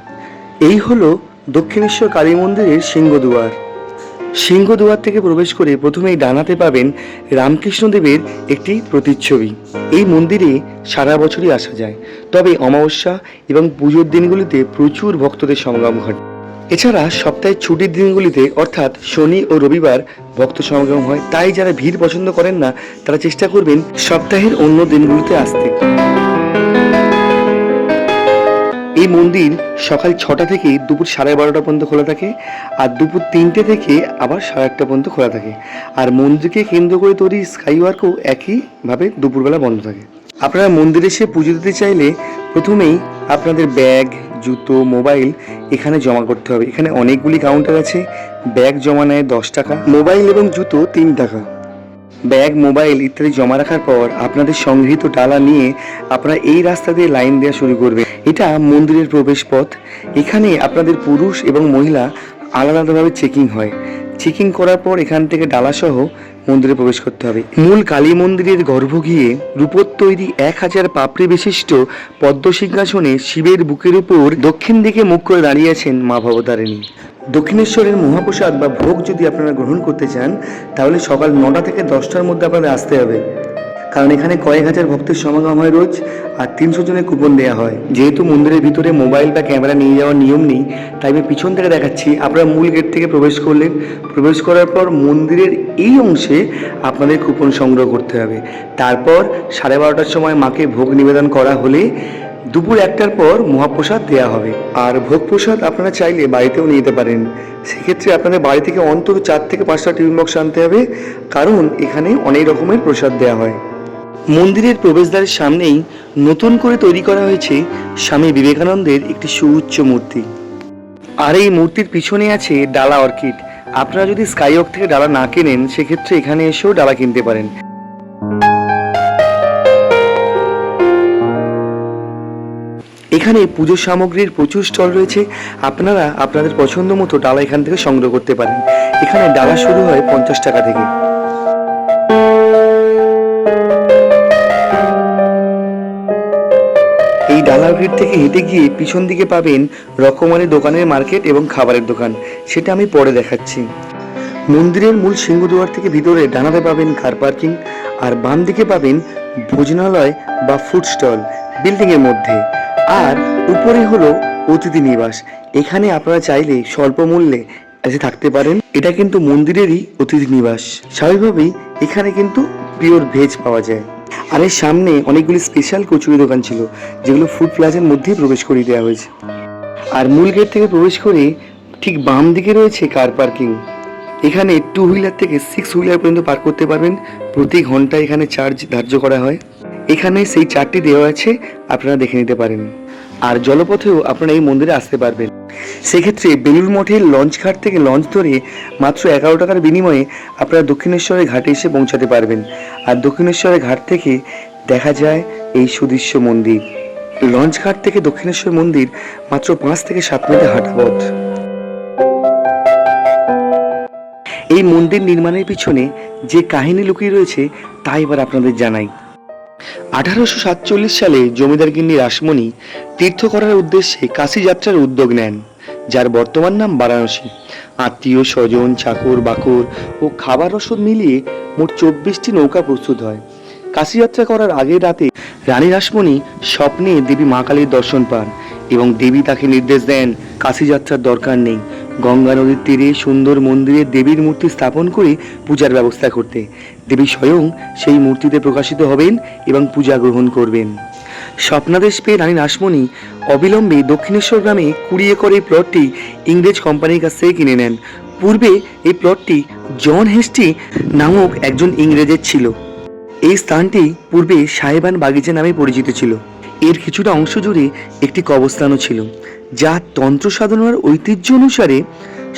এই হলো দক্ষিণেশ্বর কালী মন্দিরের সিংহদুয়ার। সিংহদুয়ার থেকে প্রবেশ করে প্রথমেই ডানাতে পাবেন রামকৃষ্ণদেবের একটি প্রতিচ্ছবি। এই মন্দিরে সারা বছরই আসা যায়, তবে অমাবস্যা এবং পুজোর দিনগুলিতে প্রচুর ভক্তদের সমাগম ঘটে। এছাড়া সপ্তাহের ছুটির দিনগুলিতে অর্থাৎ শনি ও রবিবার ভক্ত সমাগম হয়। তাই যারা ভিড় পছন্দ করেন না তারা চেষ্টা করবেন সপ্তাহের অন্য দিনগুলিতে আসতে। এই মন্দির সকাল 6টা থেকে দুপুর 12:30 পর্যন্ত খোলা থাকে, আর দুপুর 3টে থেকে আবার 8:30 পর্যন্ত খোলা থাকে। আর মন্দিরকে কেন্দ্র করে তৈরি স্কাইওয়াকও একইভাবে দুপুরবেলা বন্ধ থাকে। আপনারা মন্দিরে এসে পুজো দিতে চাইলে প্রথমেই আপনাদের ব্যাগ, জুতো, মোবাইল এখানে জমা করতে হবে। এখানে অনেকগুলি কাউন্টার আছে। ব্যাগ জমা নেয় 10 টাকা, মোবাইল এবং জুতো 3 টাকা। ব্যাগ, মোবাইল ইত্যাদি জমা রাখার পর আপনাদের সংগৃহীত ডালা নিয়ে আপনারা এই রাস্তা দিয়ে লাইন দেওয়া শুরু করবে। এটা মন্দিরের প্রবেশ পথ। এখানে আপনাদের পুরুষ এবং মহিলা আলাদা আলাদাভাবে চেকিং হয়। চেকিং করার পর এখান থেকে ডালাসহ মন্দিরে প্রবেশ করতে হবে। মূল কালী মন্দিরের গর্ভগৃহে রূপোর তৈরি 1000 পাপড়ি বিশিষ্ট পদ্ম সিংহাসনে শিবের বুকের উপর দক্ষিণ দিকে মুখ করে দাঁড়িয়ে আছেন মা ভবতারিণী। দক্ষিণেশ্বরের মহাপ্রসাদ বা ভোগ যদি আপনারা গ্রহণ করতে চান তাহলে সকাল 9টা থেকে 10টার মধ্যে আপনাদের আসতে হবে। কারণ এখানে কয়েক হাজার ভক্তের সমাগম হয় রোজ, আর 300 জনের কুপন দেওয়া হয়। যেহেতু মন্দিরের ভিতরে মোবাইল বা ক্যামেরা নিয়ে যাওয়ার নিয়ম নেই, তাই আমি পিছন থেকে দেখাচ্ছি। আপনারা মূল গেট থেকে প্রবেশ করলেন, প্রবেশ করার পর মন্দিরের এই অংশে আপনাদের কুপন সংগ্রহ করতে হবে। তারপর 12:30টার সময় মাকে ভোগ নিবেদন করা হলে দুপুর 1টার পর মহাপ্রসাদ দেওয়া হবে। আর ভোগ প্রসাদ আপনারা চাইলে বাড়িতেও নিয়ে যেতে পারেন। সেক্ষেত্রে আপনাদের বাড়ি থেকে অন্তত 4 থেকে 5টা টিফিন বক্স আনতে হবে, কারণ এখানে অনেক রকমের প্রসাদ দেওয়া হয়। মন্দিরের প্রবেশদ্বারের সামনেই নতুন করে তৈরি করা হয়েছে স্বামী বিবেকানন্দের একটি সুউচ্চ মূর্তি। আর এই মূর্তির পিছনে আছে ডালা অর্কিড। আপনারা যদি স্কাইওয়াক থেকে ডালা না কেনেন, সেক্ষেত্রে এখানে এসেও ডালা কিনতে পারেন। এখানে পুজোর সামগ্রীর প্রচুর স্টল রয়েছে। আপনারা আপনাদের পছন্দ মতো ডালা এখান থেকে সংগ্রহ করতে পারেন। এখানে ডালা শুরু হয় 50 টাকা থেকে। এই ডালার ভিড় থেকে হেঁটে গিয়ে পিছন দিকে পাবেন রকমারি দোকানের মার্কেট এবং খাবারের দোকান, সেটা আমি পরে দেখাচ্ছি। মন্দিরের মূল সিংহদুয়ার থেকে ভিতরে ডানাতে পাবেন কার পার্কিং, আর বাম দিকে পাবেন ভোজনালয় বা ফুড স্টল বিল্ডিংয়ের মধ্যে। আর উপরে হলো অতিথি নিবাস। এখানে আপনারা চাইলে স্বল্প মূল্যে এসে থাকতে পারেন। এটা কিন্তু মন্দিরেরই অতিথি নিবাস। স্বাভাবিকভাবেই এখানে কিন্তু পিওর ভেজ পাওয়া যায়। আর এর সামনে অনেকগুলি স্পেশাল কচুরি দোকান ছিল, যেগুলো ফুড প্লাজার মধ্যেই প্রবেশ করিয়ে দেওয়া হয়েছে। আর মূল গেট থেকে প্রবেশ করে ঠিক বাম দিকে রয়েছে কার পার্কিং। এখানে 2 হুইলার থেকে 6 হুইলার পর্যন্ত পার্ক করতে পারবেন। প্রতি ঘন্টায় এখানে চার্জ ধার্য করা হয়। এখানে সেই চার্টটি দেওয়া আছে, আপনারা দেখে নিতে পারেন। আর জলপথেও আপনারা এই মন্দিরে আসতে পারবেন। সেক্ষেত্রে বেলুড় মঠের লঞ্চ ঘাট থেকে লঞ্চ ধরে মাত্র 11 টাকার বিনিময়ে আপনারা দক্ষিণেশ্বরের ঘাটে এসে পৌঁছাতে পারবেন। আর দক্ষিণেশ্বরের ঘাট থেকে দেখা যায় এই সুদৃশ্য মন্দির। লঞ্চ ঘাট থেকে দক্ষিণেশ্বর মন্দির মাত্র 5 থেকে 7 মিনিট হাঁটা পথ। এই মন্দির নির্মাণের পিছনে যে কাহিনী লুকিয়ে রয়েছে তা এবার আপনাদের জানাই। 1847 সালে জমিদার গিন্নি রাসমণি তীর্থ করার উদ্দেশ্যে কাশী যাত্রার উদ্যোগ নেন, যার বর্তমান নাম বারাণসী। আত্মীয় স্বজন, চাকর বাকর ও খাবার রসদ মিলিয়ে মোট 24টি নৌকা প্রস্তুত হয়। কাশী যাত্রা করার আগের রাতে রানী রাসমণি স্বপ্নে দেবী মা কালীর দর্শন পান এবং দেবী তাকে নির্দেশ দেন কাশী যাত্রার দরকার নেই, গঙ্গা নদীর তীরে সুন্দর মন্দিরে দেবীর মূর্তি স্থাপন করে পূজার ব্যবস্থা করতে। দেবী স্বয়ং সেই মূর্তিতে প্রকাশিত হবেন এবং পূজা গ্রহণ করবেন। স্বপ্নাদেশ পেয়ে রানী রাসমণি অবিলম্বে দক্ষিণেশ্বর গ্রামে 20 একর এই প্লটটি ইংরেজ কোম্পানির কাছ থেকে কিনে নেন। পূর্বে এই প্লটটি জন হেস্টি নামক একজন ইংরেজের ছিল। এই স্থানটি পূর্বে সাহেবান বাগিচা নামে পরিচিত ছিল। এর কিছুটা অংশ জুড়ে একটি কবরস্থানও ছিল, যা তন্ত্র সাধনার ঐতিহ্য অনুসারে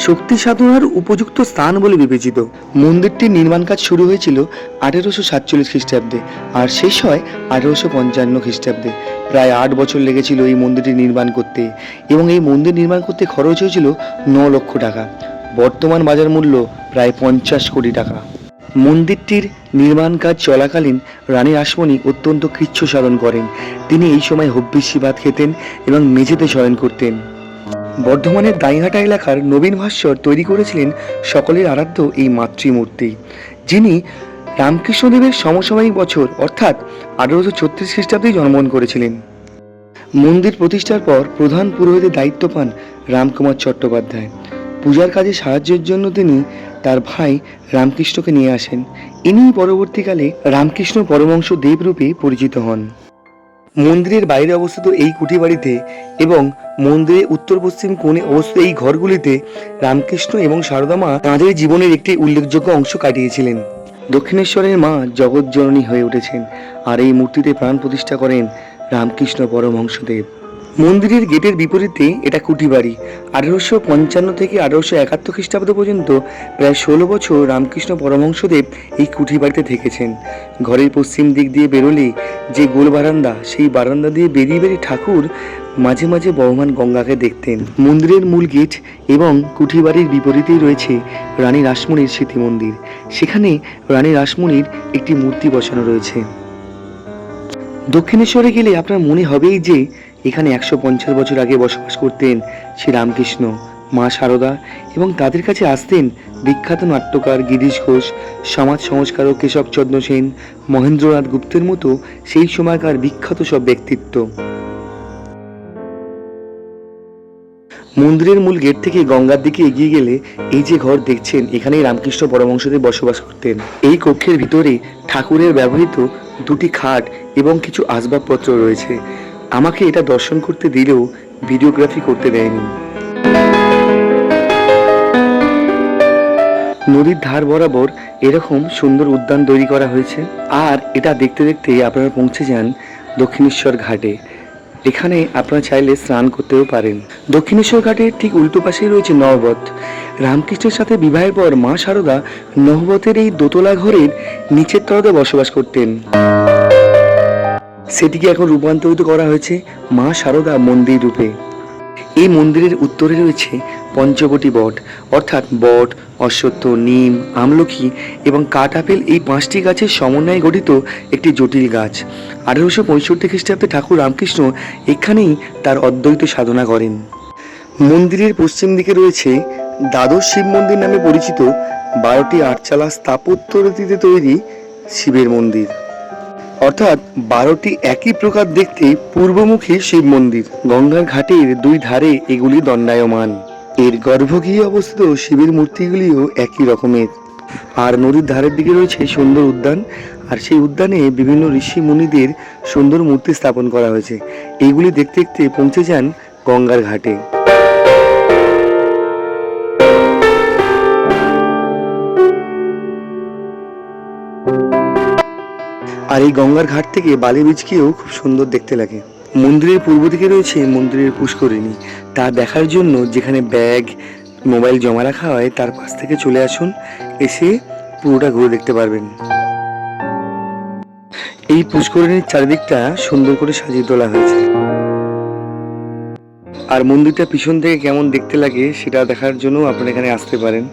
শক্তি সাধনার উপযুক্ত স্থান বলে বিবেচিত। মন্দিরটির নির্মাণ কাজ শুরু হয়েছিল 1847 খ্রিস্টাব্দে আর শেষ হয় 1855 খ্রিস্টাব্দে। প্রায় 8 বছর লেগেছিল এই মন্দিরটি নির্মাণ করতে, এবং এই মন্দির নির্মাণ করতে খরচ হয়েছিল 9 লক্ষ টাকা। বর্তমান বাজার মূল্য প্রায় 50 কোটি টাকা। মন্দিরটির নির্মাণ কাজ চলাকালীন রানী রাসমণি অত্যন্ত কৃচ্ছ সাধন করেন। তিনি এই সময় হব্বিষ্যি ভাত খেতেন এবং মেঝেতে শয়ন করতেন। বর্ধমানের দাইহাটা এলাকার নবীন ভাস্কর তৈরি করেছিলেন সকলের আরাধ্য এই মাতৃমূর্তি, যিনি রামকৃষ্ণদেবের সমসাময়িক বছর অর্থাৎ 1836 খ্রিস্টাব্দে জন্মগ্রহণ করেছিলেন। মন্দির প্রতিষ্ঠার পর প্রধান পুরোহিতের দায়িত্ব পান রামকুমার চট্টোপাধ্যায়। পূজার কাজে সাহায্যের জন্য তিনি তার ভাই রামকৃষ্ণকে নিয়ে আসেন। ইনি পরবর্তীকালে রামকৃষ্ণ পরমহংস দেব রূপে পরিচিত হন। মন্দিরের বাইরে অবস্থিত এই কুঠি বাড়িতে এবং মন্দিরের উত্তর পশ্চিম কোণে অবস্থিত এই ঘরগুলিতে রামকৃষ্ণ এবং সারদা মা তাঁদের জীবনের একটি উল্লেখযোগ্য অংশ কাটিয়েছিলেন। দক্ষিণেশ্বরের মা জগৎজননী হয়ে উঠেছেন, আর এই মূর্তিতে প্রাণ প্রতিষ্ঠা করেন রামকৃষ্ণ পরমহংসদেব। মন্দিরের গেটের বিপরীতে এটা কুঠি বাড়ি। 1855 থেকে 1871 খ্রিস্টাব্দ পর্যন্ত প্রায় 16 বছর রামকৃষ্ণ পরমহংসদেব এই কুঠি বাড়িতে থেকেছেন। ঘরের পশ্চিম দিক দিয়ে বেরোলে যে গোল বারান্দা, সেই বারান্দা দিয়ে বেরিয়ে ঠাকুর মাঝে মাঝে বহমান গঙ্গাকে দেখতেন। মন্দিরের মূল গেট এবং কুঠি বাড়ির বিপরীতেই রয়েছে রানী রাসমণির স্মৃতি মন্দির। সেখানে রানী রাসমণির একটি মূর্তি বসানো রয়েছে। দক্ষিণেশ্বরে গেলে আপনার মনে হবেই যে এখানে 150 বছর আগে বসবাস করতেন শ্রী রামকৃষ্ণ, মা শারদা এবং তাদের কাছে আসতেন বিখ্যাত নাট্যকার গিরিশ ঘোষ, সমাজ সংস্কারক কেশবচন্দ্র সেন, মহেন্দ্রনাথ গুপ্তের মতো সেই সময়কার বিখ্যাত সব ব্যক্তিত্ব। মন্দিরের মূল গেট থেকে গঙ্গার দিকে এগিয়ে গেলে এই যে ঘর দেখছেন, এখানেই রামকৃষ্ণ পরমহংসদেব বসবাস করতেন। এই কক্ষের ভিতরে ঠাকুরের ব্যবহৃত দুটি খাট এবং কিছু আসবাবপত্র রয়েছে। আমাকে এটা দর্শন করতে দিলেও ভিডিওগ্রাফি করতে দেয়নি। নদীর ধার বরাবর এরকম সুন্দর উদ্যান তৈরি করা হয়েছে, আর এটা দেখতে দেখতে আপনারা পৌঁছে যান দক্ষিণেশ্বর ঘাটে। এখানে আপনারা চাইলে স্নান করতেও পারেন। দক্ষিণেশ্বর ঘাটের ঠিক উল্টো পাশেই রয়েছে নহবত। রামকৃষ্ণের সাথে বিবাহের পর মা শারদা নহবতের এই দোতলা ঘরের নিচের তলাতে বসবাস করতেন। সেটিকে এখন রূপান্তরিত করা হয়েছে মা শারদা মন্দির রূপে। এই মন্দিরের উত্তরে রয়েছে পঞ্চবটি বট, অর্থাৎ বট, অশ্বত্থ, নিম, আমলকি এবং কাঠ আপেল, এই 5টি গাছের সমন্বয়ে গঠিত একটি জটিল গাছ। 1865 খ্রিস্টাব্দে ঠাকুর রামকৃষ্ণ এখানেই তার অদ্বৈত সাধনা করেন। মন্দিরের পশ্চিম দিকে রয়েছে দ্বাদশ শিব মন্দির নামে পরিচিত 12টি আটচালা স্থাপত্য রীতিতে তৈরি শিবের মন্দির, অর্থাৎ 12টি একই প্রকার দেখতে পূর্বমুখী শিব মন্দির। গঙ্গার ঘাটের দুই ধারে এগুলি দণ্ডায়মান। এর গর্ভগৃহে অবস্থিত শিবের মূর্তিগুলিও একই রকমের। আর নদীর ধারের দিকে রয়েছে সুন্দর উদ্যান, আর সেই উদ্যানে বিভিন্ন ঋষি মুনিদের সুন্দর মূর্তি স্থাপন করা হয়েছে। এইগুলি দেখতে দেখতে পৌঁছে যান গঙ্গার ঘাটে। আর এই গঙ্গার ঘাট থেকে বালি বীচকেও খুব সুন্দর দেখতে লাগে। মন্দিরের পূর্ব দিকে রয়েছে মন্দিরের পুষ্করিণী। তা দেখার জন্য যেখানে ব্যাগ, মোবাইল জমা রাখা হয় তার পাশ থেকে চলে আসুন, এসে পুরোটা ঘুরে দেখতে পারবেন। এই পুষ্করিণীর চারিদিকটা সুন্দর করে সাজিয়ে তোলা হয়েছে। আর মন্দিরটা পিছন থেকে কেমন দেখতে লাগে সেটা দেখার জন্য আপনারা এখানে আসতে পারেন।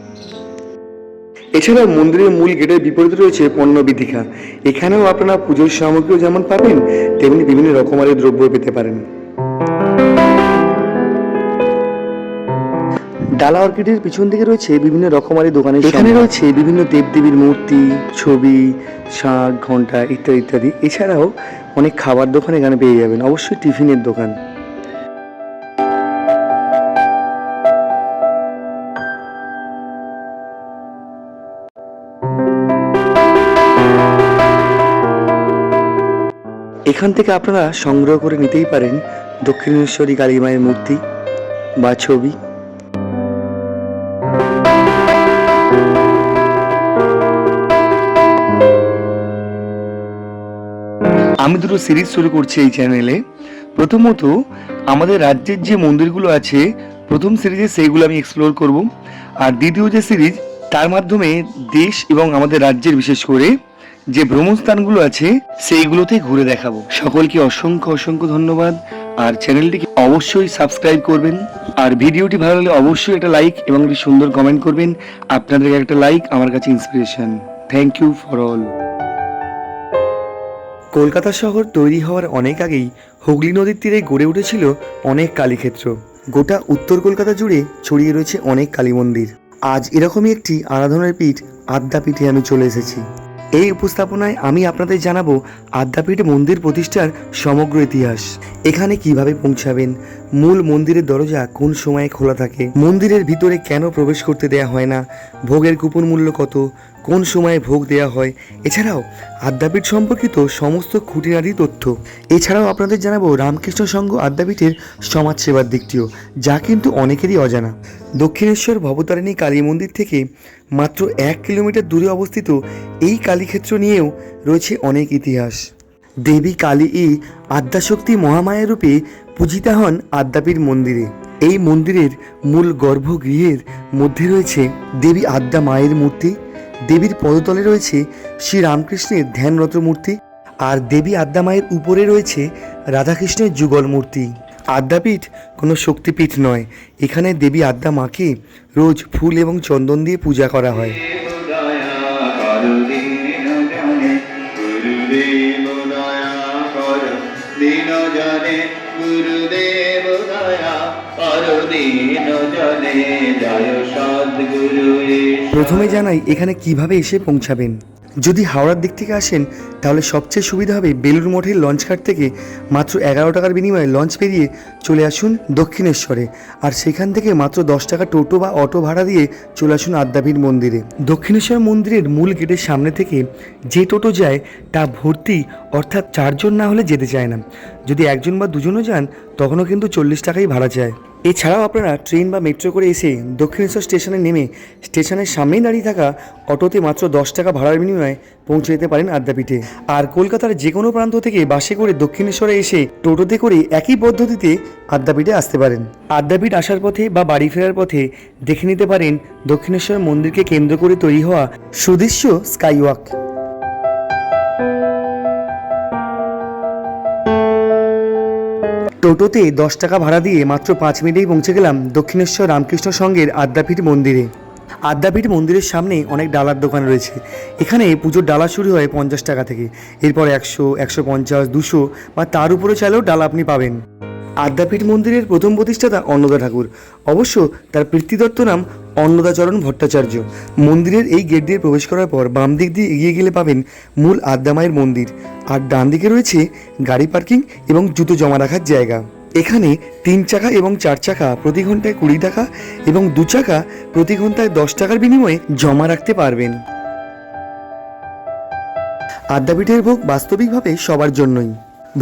এছাড়াও মন্দিরের মূল গেটের বিপরীতে রয়েছে পণ্য বিথিকা। এখানেও আপনারা পুজোর সামগ্রীও যেমন পাবেন, তেমনি বিভিন্ন রকমারি দ্রব্য পেতে পারেন। ডালা অর্কিডের পিছন দিকে রয়েছে বিভিন্ন রকমারি দোকানের। এখানে রয়েছে বিভিন্ন দেবদেবীর মূর্তি, ছবি, শাঁখ, ঘন্টা ইত্যাদি ইত্যাদি। এছাড়াও অনেক খাবার দোকান এখানে পেয়ে যাবেন, অবশ্যই টিফিনের দোকান। এখান থেকে আপনারা সংগ্রহ করে নিতেই পারেন দক্ষিণেশ্বরী কালী মায়ের মূর্তি বা ছবি। আমি দুটো সিরিজ শুরু করছি এই চ্যানেলে। প্রথমত আমাদের রাজ্যের যে মন্দিরগুলো আছে, প্রথম সিরিজে সেইগুলো আমি এক্সপ্লোর করব। আর দ্বিতীয় যে সিরিজ, তার মাধ্যমে দেশ এবং আমাদের রাজ্যের বিশেষ করে যে ভ্রমণ স্থানগুলো আছে সেইগুলোতে ঘুরে দেখাবো। সকলকে অসংখ্য অসংখ্য ধন্যবাদ। আর চ্যানেলটিকে অবশ্যই সাবস্ক্রাইব করবেন। আর ভিডিওটি ভালো লাগলে অবশ্যই একটা লাইক এবং একটি সুন্দর কমেন্ট করবেন। আপনাদের একটা লাইক আমার কাছে inspiration. Thank you for all. Kolkata শহর তৈরি হওয়ার অনেক আগেই হুগলি নদীর তীরে গড়ে উঠেছিল অনেক কালীক্ষেত্র। গোটা উত্তর কলকাতা জুড়ে ছড়িয়ে রয়েছে অনেক কালী মন্দির। আজ এরকমই একটি আরাধনার পীঠ আদ্যাপীঠে আমি চলে এসেছি। এই উপস্থাপনায় আমি আপনাদের জানাবো আদ্যাপীঠ মন্দির প্রতিষ্ঠার সমগ্র ইতিহাস, এখানে কিভাবে পৌঁছাবেন, মূল মন্দিরের দরজা কোন সময়ে খোলা থাকে, মন্দিরের ভিতরে কেন প্রবেশ করতে দেয়া হয় না, ভোগের কুপন মূল্য কত, কোন সময়ে ভোগ দেওয়া হয়, এছাড়াও আদ্যাপীঠ সম্পর্কিত সমস্ত খুঁটিনাটি তথ্য। এছাড়াও আপনাদের জানাবো রামকৃষ্ণ সংঘ আদ্যাপীঠের সমাজসেবার দিকটিও, যা কিন্তু অনেকেরই অজানা। দক্ষিণেশ্বর ভবতারিণী কালী মন্দির থেকে মাত্র 1 কিলোমিটার দূরে অবস্থিত এই কালীক্ষেত্র নিয়েও রয়েছে অনেক ইতিহাস। দেবী কালী আদ্যাশক্তি মহামায়া রূপে পূজিতা হন আদ্যাপীঠ মন্দিরে। এই মন্দিরের মূল গর্ভগৃহের মধ্যে রয়েছে দেবী আদ্যা মায়ের মূর্তি, দেবীর পদতলে রয়েছে শ্রী রামকৃষ্ণের ধ্যানরত মূর্তি, আর দেবী আদ্যা মায়ের উপরে রয়েছে রাধাকৃষ্ণের যুগল মূর্তি। আদ্যাপীঠ কোনো শক্তিপীঠ নয়, এখানে দেবী আদ্যা মাকে রোজ ফুল এবং চন্দন দিয়ে পূজা করা হয়। গুরুদেব দয়া করো দীন চলে জয় সদ্গুরু ঈশ্বর। প্রথমে জানাই এখানে কিভাবে এসে পৌঁছাবেন। যদি হাওড়ার দিক থেকে আসেন তাহলে সবচেয়ে সুবিধা হবে বেলুড় মঠের লঞ্চঘাট থেকে মাত্র 11 টাকার বিনিময়ে লঞ্চ পেরিয়ে চলে আসুন দক্ষিণেশ্বরে, আর সেখান থেকে মাত্র 10 টাকা টোটো বা অটো ভাড়া দিয়ে চলে আসুন আদ্যাপীঠ মন্দিরে। দক্ষিণেশ্বর মন্দিরের মূল গেটের সামনে থেকে যে টোটো যায় তা ভর্তি, অর্থাৎ 4 জন না হলে যেতে চায় না। যদি 1 জন বা 2 জনও যান তখনও কিন্তু 40 টাকাই ভাড়া চায়। এছাড়াও আপনারা ট্রেন বা মেট্রো করে এসে দক্ষিণেশ্বর স্টেশনে নেমে স্টেশনের সামনেই দাঁড়িয়ে থাকা অটোতে মাত্র 10 টাকা ভাড়ার বিনিময়ে পৌঁছে যেতে পারেন আদ্যাপীঠে। আর কলকাতার যে কোনো প্রান্ত থেকে বাসে করে দক্ষিণেশ্বরে এসে টোটোতে করে একই পদ্ধতিতে আদ্যাপীঠে আসতে পারেন। আদ্যাপীঠ আসার পথে বা বাড়ি ফেরার পথে দেখে নিতে পারেন দক্ষিণেশ্বর মন্দিরকে কেন্দ্র করে তৈরি হওয়া সুদৃশ্য স্কাইওয়াক। টোটোতে 10 টাকা ভাড়া দিয়ে মাত্র 5 মিনিটেই পৌঁছে গেলাম দক্ষিণেশ্বর রামকৃষ্ণ সংঘের আদ্যাপীঠ মন্দিরে। আদ্যাপীঠ মন্দিরের সামনে অনেক ডালার দোকান রয়েছে। এখানে পুজোর ডালা শুরু হয় 50 টাকা থেকে, এরপর 100, 150, 200 বা তার উপরে চাইলেও ডালা আপনি পাবেন। আদ্যাপীঠ মন্দিরের প্রথম প্রতিষ্ঠাতা অন্নদা ঠাকুর, অবশ্য তার পিতৃদত্ত নাম অন্নদাচরণ ভট্টাচার্য। মন্দিরের এই গেট দিয়ে প্রবেশ করার পর বাম দিক দিয়ে এগিয়ে গেলে পাবেন মূল আদ্যামায়ের মন্দির, আর ডান দিকে রয়েছে গাড়ি পার্কিং এবং জুতো জমা রাখার জায়গা। এখানে 3 চাকা এবং 4 চাকা প্রতি ঘন্টায় 20 টাকা এবং 2 চাকা প্রতি ঘন্টায় 10 টাকার বিনিময়ে জমা রাখতে পারবেন। আদ্যাপীঠের ভোগ বাস্তবিকভাবে সবার জন্যই।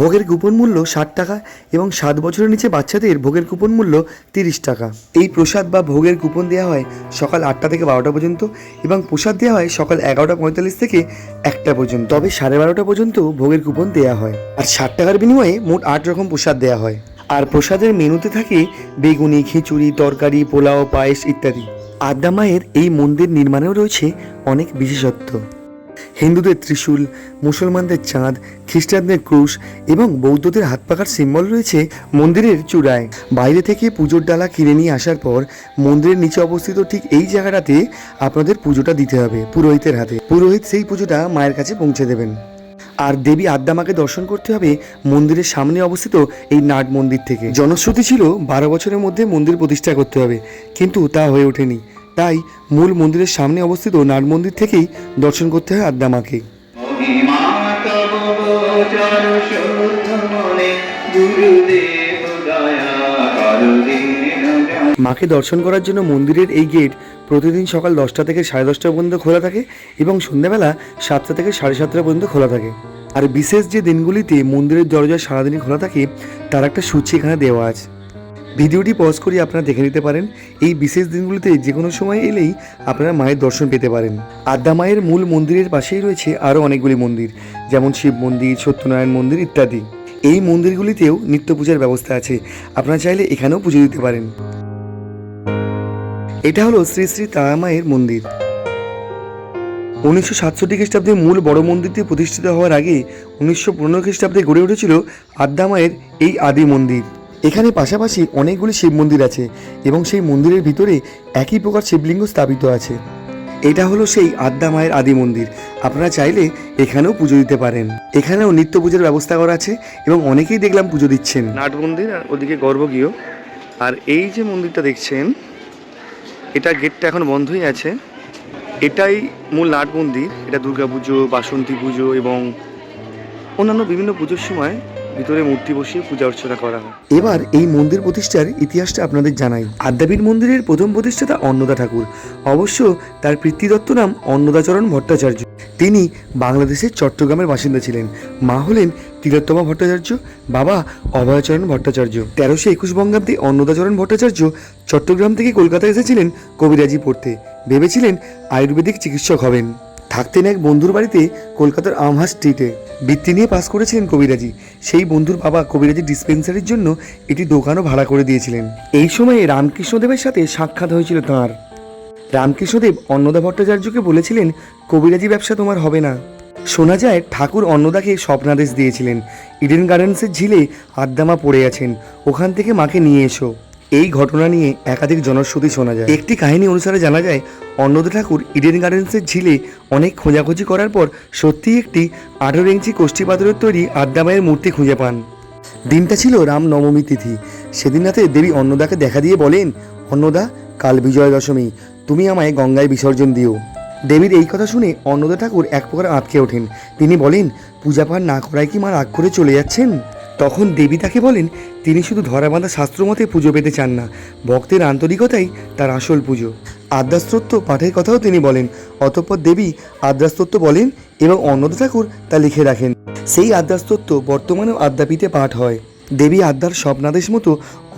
ভোগের কুপন মূল্য 60 টাকা এবং 7 বছরের নিচে বাচ্চাদের ভোগের কুপন মূল্য 30 টাকা। এই প্রসাদ বা ভোগের কুপন দেওয়া হয় সকাল 8টা থেকে 12টা পর্যন্ত এবং প্রসাদ দেওয়া হয় সকাল 11:45 থেকে 1টা পর্যন্ত। তবে 12:30 পর্যন্ত ভোগের কুপন দেওয়া হয়। আর 60 টাকার বিনিময়ে মোট 8 রকম প্রসাদ দেওয়া হয়। আর প্রসাদের মেনুতে থাকে বেগুনি, খিচুড়ি, তরকারি, পোলাও, পায়েস ইত্যাদি। আদ্যা মায়ের এই মন্দির নির্মাণেও রয়েছে অনেক বিশেষত্ব। হিন্দুদের ত্রিশূল, মুসলমানদের চাঁদ, খ্রিস্টানদের ক্রুশ এবং বৌদ্ধদের হাত পাখার সিম্বল রয়েছে মন্দিরের চূড়ায়। বাইরে থেকে পুজোর ডালা কিনে নিয়ে আসার পর মন্দিরের নিচে অবস্থিত ঠিক এই জায়গাটাতে আপনাদের পুজোটা দিতে হবে পুরোহিতের হাতে। পুরোহিত সেই পুজোটা মায়ের কাছে পৌঁছে দেবেন। আর দেবী আদ্যামাকে দর্শন করতে হবে মন্দিরের সামনে অবস্থিত এই নাট মন্দির থেকে। জনশ্রুতি ছিল 12 বছরের মধ্যে মন্দির প্রতিষ্ঠা করতে হবে, কিন্তু তা হয়ে ওঠেনি। তাই মূল মন্দিরের সামনে অবস্থিত নাট মন্দির থেকেই দর্শন করতে হয় আদ্যামাকে। মাকে দর্শন করার জন্য মন্দিরের এই গেট প্রতিদিন সকাল 10টা থেকে 10:30 পর্যন্ত খোলা থাকে এবং সন্ধ্যাবেলা 7টা থেকে 7:30 পর্যন্ত খোলা থাকে। আর বিশেষ যে দিনগুলিতে মন্দিরের দরজা সারাদিনই খোলা থাকে তার একটা সূচি এখানে দেওয়া আছে। ভিডিওটি পজ করে আপনারা দেখে নিতে পারেন। এই বিশেষ দিনগুলিতে যে কোনো সময় এলেই আপনারা মায়ের দর্শন পেতে পারেন। আদ্যা মায়ের মূল মন্দিরের পাশেই রয়েছে আরও অনেকগুলি মন্দির, যেমন শিব মন্দির, সত্যনারায়ণ মন্দির ইত্যাদি। এই মন্দিরগুলিতেও নিত্য পূজার ব্যবস্থা আছে, আপনারা চাইলে এখানেও পুজো দিতে পারেন। এটা হলো শ্রী শ্রী তারা মায়ের মন্দির। 1967 খ্রিস্টাব্দে মূল বড় মন্দিরটি প্রতিষ্ঠিত হওয়ার আগে 1915 খ্রিস্টাব্দে গড়ে উঠেছিল আদ্যা মায়ের এই আদি মন্দির। এখানে পাশাপাশি অনেকগুলি শিব মন্দির আছে এবং সেই মন্দিরের ভিতরে একই প্রকার শিবলিঙ্গ স্থাপিত আছে। এটা হলো সেই আদ্যা মায়ের আদি মন্দির। আপনারা চাইলে এখানেও পুজো দিতে পারেন। এখানেও নিত্য পুজোর ব্যবস্থা করা আছে এবং অনেকেই দেখলাম পুজো দিচ্ছেন। নাট মন্দির আর ওদিকে গর্ভগৃহ। আর এই যে মন্দিরটা দেখছেন, এটা গেটটা এখন বন্ধই আছে। এটাই মূল নাট মন্দির। এটা দুর্গা পুজো, বাসন্তী পুজো এবং অন্যান্য বিভিন্ন পুজোর সময় ভিতরে মূর্তি বসিয়ে পূজা অর্চনা করা হয়। এবার এই মন্দির প্রতিষ্ঠার ইতিহাসটা আপনাদের জানাই। আদ্যাপীঠ মন্দিরের প্রথম প্রতিষ্ঠাতা অন্নদা ঠাকুর, অবশ্য তার পিতৃদত্ত নাম অন্নদাচরণ ভট্টাচার্য। তিনি বাংলাদেশের চট্টগ্রামের বাসিন্দা ছিলেন। মা হলেন তিলোত্তমা ভট্টাচার্য, বাবা অভয়চরণ ভট্টাচার্য। 1321 বঙ্গাব্দে অন্নদাচরণ ভট্টাচার্য চট্টগ্রাম থেকে কলকাতায় এসেছিলেন কবিরাজি পড়তে। ভেবেছিলেন আয়ুর্বেদিক চিকিৎসক হবেন। থাকতেন এক বন্ধুর বাড়িতে কলকাতার আমহার্স্ট স্ট্রিটে। বৃত্তি নিয়ে পাস করেছিলেন কবিরাজি। সেই বন্ধুর বাবা কবিরাজি ডিসপেন্সারির জন্য এটি দোকানও ভাড়া করে দিয়েছিলেন। এই সময়ে রামকৃষ্ণদেবের সাথে সাক্ষাৎ হয়েছিল তাঁর। রামকৃষ্ণদেব অন্নদা ভট্টাচার্যকে বলেছিলেন, কবিরাজি ব্যবসা তোমার হবে না। শোনা যায় ঠাকুর অন্নদাকে স্বপ্নাদেশ দিয়েছিলেন, ইডেন গার্ডেন্সের ঝিলে আদ্যামা পড়ে আছেন, ওখান থেকে মাকে নিয়ে এসো। এই ঘটনা নিয়ে একাধিক জনশ্রুতি শোনা যায়। একটি কাহিনী অনুসারে জানা যায়, অন্নদা ঠাকুর ইডেন গার্ডেন্সের ঝিলে অনেক খোঁজাখুঁজি করার পর সত্যিই একটি 18 ইঞ্চি কোষ্ঠী পাথরের তৈরি আদ্যা মায়ের মূর্তি খুঁজে পান। দিনটা ছিল রাম নবমী তিথি। সেদিন রাতে দেবী অন্নদাকে দেখা দিয়ে বলেন, অন্নদা, কাল বিজয়া দশমী, তুমি আমায় গঙ্গায় বিসর্জন দিও। দেবীর এই কথা শুনে অন্নদা ঠাকুর এক প্রকার আঁতকে ওঠেন। তিনি বলেন, পূজাপাঠ না করায় কি মা রাগ করে চলে যাচ্ছেন? তখন দেবী তাকে বলেন, তিনি শুধু ধরাবাঁধা শাস্ত্রমতে পুজো পেতে চান না, ভক্তের আন্তরিকতাই তার আসল পুজো। আদ্যাস্তোত্র পাঠের কথাও তিনি বলেন। অতঃপর দেবী আদ্যাস্তোত্র বলেন এবং অন্নদা ঠাকুর তা লিখে রাখেন। সেই আদ্যাস্তোত্র বর্তমানেও আদ্যাপীঠে পাঠ হয়। দেবী আদ্যার স্বপ্নাদেশ মতো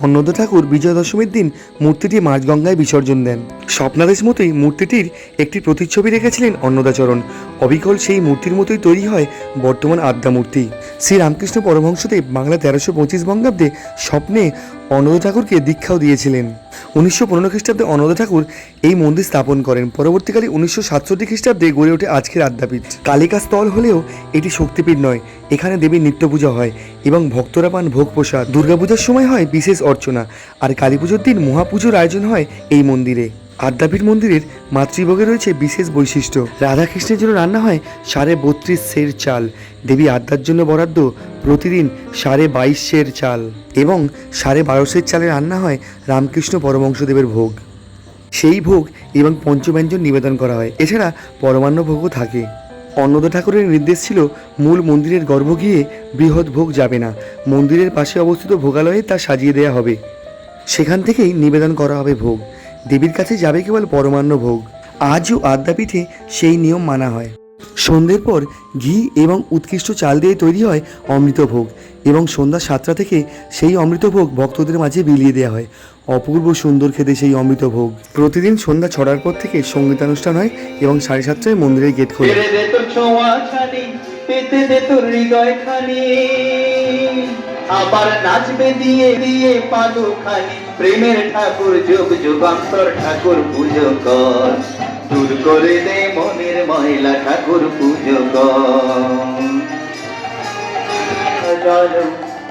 অন্নদা ঠাকুর বিজয়া দশমীর দিন মূর্তিটি মাঝগঙ্গায় বিসর্জন দেন। স্বপ্নাদেশ মতোই মূর্তিটির একটি প্রতিচ্ছবি রেখেছিলেন অন্নদাচরণ। অবিকল সেই মূর্তির মতোই তৈরি হয় বর্তমান আদ্যা মূর্তি। শ্রী রামকৃষ্ণ পরমহংসদেব বাংলা 1325 বঙ্গাব্দে স্বপ্নে অন্নদা ঠাকুরকে দীক্ষাও দিয়েছিলেন। 1915 খ্রিস্টাব্দে অন্নদা ঠাকুর এই মন্দির স্থাপন করেন। পরবর্তীকালে 1967 খ্রিস্টাব্দে গড়ে ওঠে আজকের আদ্যাপীঠ। কালিকা স্থল হলেও এটি শক্তিপীঠ নয়। এখানে দেবীর নিত্য পূজা হয় এবং ভক্তরা পান ভোগ প্রসাদ। দুর্গাপূজার সময় হয় বিশেষ অর্চনা, আর কালী পুজোর দিন মহাপুজোর আয়োজন হয় এই মন্দিরে। আদ্যাপীঠ মন্দিরের মাতৃভোগে রয়েছে বিশেষ বৈশিষ্ট্য। রাধাকৃষ্ণের জন্য রান্না হয় 32.5 সের চাল। দেবী আদ্যার জন্য বরাদ্দ প্রতিদিন 22.5 সের চাল এবং 12.5 সের চালে রান্না হয় রামকৃষ্ণ পরমহংসদেবের ভোগ। সেই ভোগ এবং পঞ্চব্যঞ্জন নিবেদন করা হয়। এছাড়া পরমান্ন ভোগও থাকে। অন্নদা ঠাকুরের নির্দেশ ছিল, মূল মন্দিরের গর্ভগৃহে বৃহৎ ভোগ যাবে না, মন্দিরের পাশে অবস্থিত ভোগালয়ে তা সাজিয়ে দেওয়া হবে, সেখান থেকেই নিবেদন করা হবে ভোগ। দেবীর কাছে যাবে কেবল পরমান্ন ভোগ। আজও আদ্যাপীঠে সেই নিয়ম মানা হয়। সন্ধ্যের পর ঘি এবং উৎকৃষ্ট চাল দিয়ে তৈরি হয় অমৃতভোগ এবং সন্ধ্যা 7টা থেকে সেই অমৃতভোগ ভক্তদের মাঝে বিলিয়ে দেওয়া হয়। অপূর্ব সুন্দর খেতে সেই অমৃতভোগ। প্রতিদিন সন্ধ্যা 6টার পর থেকে সঙ্গীতানুষ্ঠান হয় এবং 7:30টায় মন্দিরের গেট খোলে। ছেড়ে দে তোর ছোঁয়া ছানি, পেতে দে তোর হৃদয় খানি, আবার নাচবে দিয়ে দিয়ে পাদু খানি। প্রেমের ঠাকুর যুগ যুগান্তর ঠাকুর পুজো কর, দূর করে দে মনের ময়লা ঠাকুর পুজো কর। চলো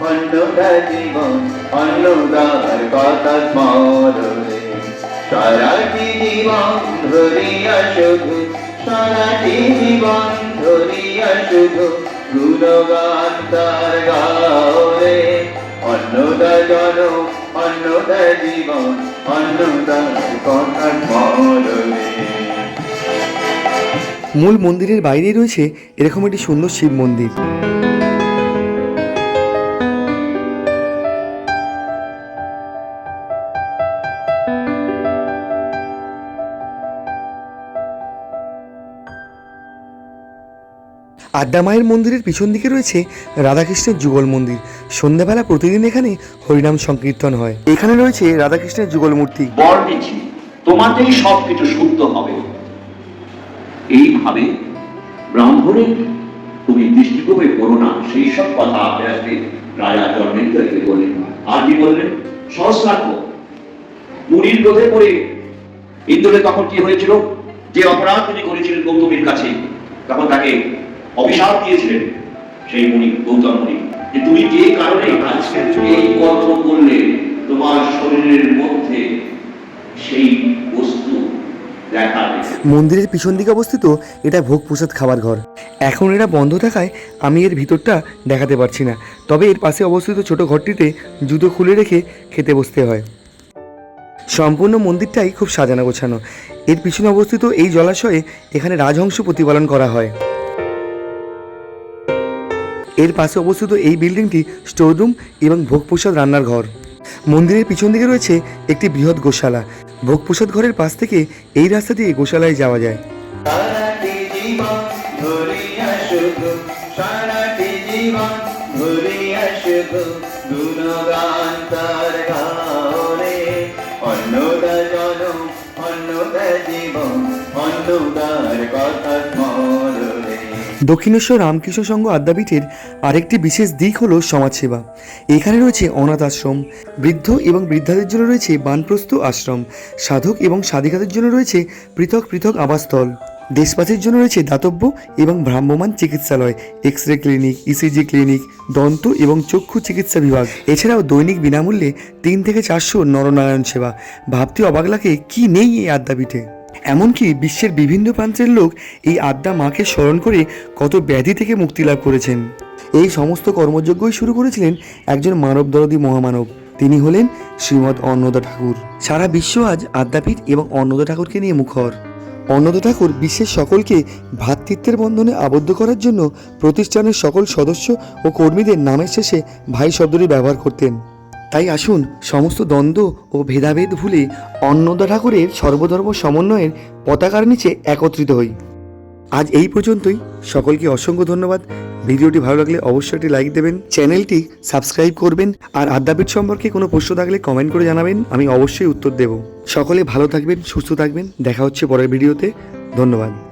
অন্নদা জীবন, অন্নদার কথা স্মরণে, সারাটি জীবন ধরিয়া শুধু, সারাটি জীবন ধরিয়া শুধু গুণগান তার গাওরে। অন্নদা জনম, অন্নদা জীবন, অন্নদার কথা স্মরণে। মূল মন্দিরের বাইরেই রয়েছে এরকম একটি সুন্দর শিব মন্দির। আদ্যা মায়ের মন্দিরের পিছন দিকে রয়েছে রাধাকৃষ্ণের যুগল মন্দির। সন্ধ্যাবেলা প্রতিদিন এখানে হরিনাম সংকীর্তন হয়। এখানে রয়েছে রাধাকৃষ্ণের যুগল মূর্তি। বর দিচ্ছি, তোমাতেই সব কিছু শুদ্ধ হবে। এইভাবে ব্রাহ্মণের তুমি দৃষ্টিকোণে করো না, সেই সব কথা আপনি আসবে রাজা জন্মেন্দ্রকে বললেন। আর কি বললেন? সহস্রার্থ মুনির ক্রোধে পড়ে ইন্দ্রের তখন কি হয়েছিল? যে অপরাধ তিনি করেছিলেন গৌতমীর কাছে, তখন তাকে অভিশাপ দিয়েছিলেন সেই মুনি, গৌতম মুনি, যে তুমি যে কারণে আজকে এই কর্ম করলে তোমার শরীরের মধ্যে সেই বস্তু দেখা দেয়। মন্দিরের পিছন দিকে অবস্থিত এটা ভোগ প্রসাদ খাবার ঘর। এখন এটা বন্ধ থাকায় আমি এর ভিতরটা দেখাতে পারছি না, তবে এর পাশে অবস্থিত ছোট ঘরটিতে জুতো খুলে রেখে খেতে বসতে হয়। সম্পূর্ণ মন্দিরটাই খুব সাজানো গোছানো। এর পিছনে অবস্থিত এই জলাশয়ে এখানে রাজহংস প্রতিপালন করা হয়। এর পাশে অবস্থিত এই বিল্ডিংটি স্টোর রুম এবং ভোগ প্রসাদ রান্নার ঘর। মন্দিরের পিছন দিকে রয়েছে একটি বৃহৎ গোশালা। ভোগ প্রসাদ ঘরের পাশ থেকে এই রাস্তা দিয়ে গোশালায় যাওয়া যায়। সারাটি জীবন ধরিয়া শুধু, সারাটি জীবন ধরিয়া শুধু গুণগান তার গাওরে। অন্নদা জনম, অন্নদা জীবন, অন্নদার কথা স্মরণে। দক্ষিণেশ্বর রামকৃষ্ণ সংঘ আদ্যাপীঠের আরেকটি বিশেষ দিক হলো সমাজসেবা। এখানে রয়েছে অনাথ আশ্রম, বৃদ্ধ এবং বৃদ্ধাদের জন্য রয়েছে বানপ্রস্থ আশ্রম, সাধক এবং সাধিকাদের জন্য রয়েছে পৃথক পৃথক আবাসস্থল, দেশবাসীর জন্য রয়েছে দাতব্য এবং ভ্রাম্যমাণ চিকিৎসালয়, X ray clinic, ECG clinic, দন্ত এবং চক্ষু চিকিৎসা বিভাগ। এছাড়াও দৈনিক বিনামূল্যে 3 থেকে 400 নরনারায়ণ সেবা। ভাবতে অবাক লাগে কি নেই এই আদ্যাপীঠে। এমনকি বিশ্বের বিভিন্ন প্রান্তের লোক এই আদ্যা মাকে স্মরণ করে কত ব্যাধি থেকে মুক্তি লাভ করেছেন। এই সমস্ত কর্মযজ্ঞই শুরু করেছিলেন একজন মানবদরদী মহামানব, তিনি হলেন শ্রীমৎ অন্নদা ঠাকুর। সারা বিশ্ব আজ আদ্যাপীঠ এবং অন্নদা ঠাকুরকে নিয়ে মুখর। অন্নদা ঠাকুর বিশ্বের সকলকে ভ্রাতৃত্বের বন্ধনে আবদ্ধ করার জন্য প্রতিষ্ঠানের সকল সদস্য ও কর্মীদের নামের শেষে ভাই শব্দটি ব্যবহার করতেন। তাই আসুন সমস্ত দ্বন্দ্ব ও ভেদাভেদ ভুলে অন্নদা ঠাকুরের সর্বধর্ম সমন্বয়ের পতাকার নিচে একত্রিত হই। আজ এই পর্যন্তই। সকলকে অসংখ্য ধন্যবাদ। ভিডিওটি ভালো লাগলে অবশ্যই একটি লাইক দেবেন, চ্যানেলটি সাবস্ক্রাইব করবেন, আর আদ্যাপীঠ সম্পর্কে কোনো প্রশ্ন থাকলে কমেন্ট করে জানাবেন, আমি অবশ্যই উত্তর দেব। সকলে ভালো থাকবেন, সুস্থ থাকবেন। দেখা হচ্ছে পরের ভিডিওতে। ধন্যবাদ।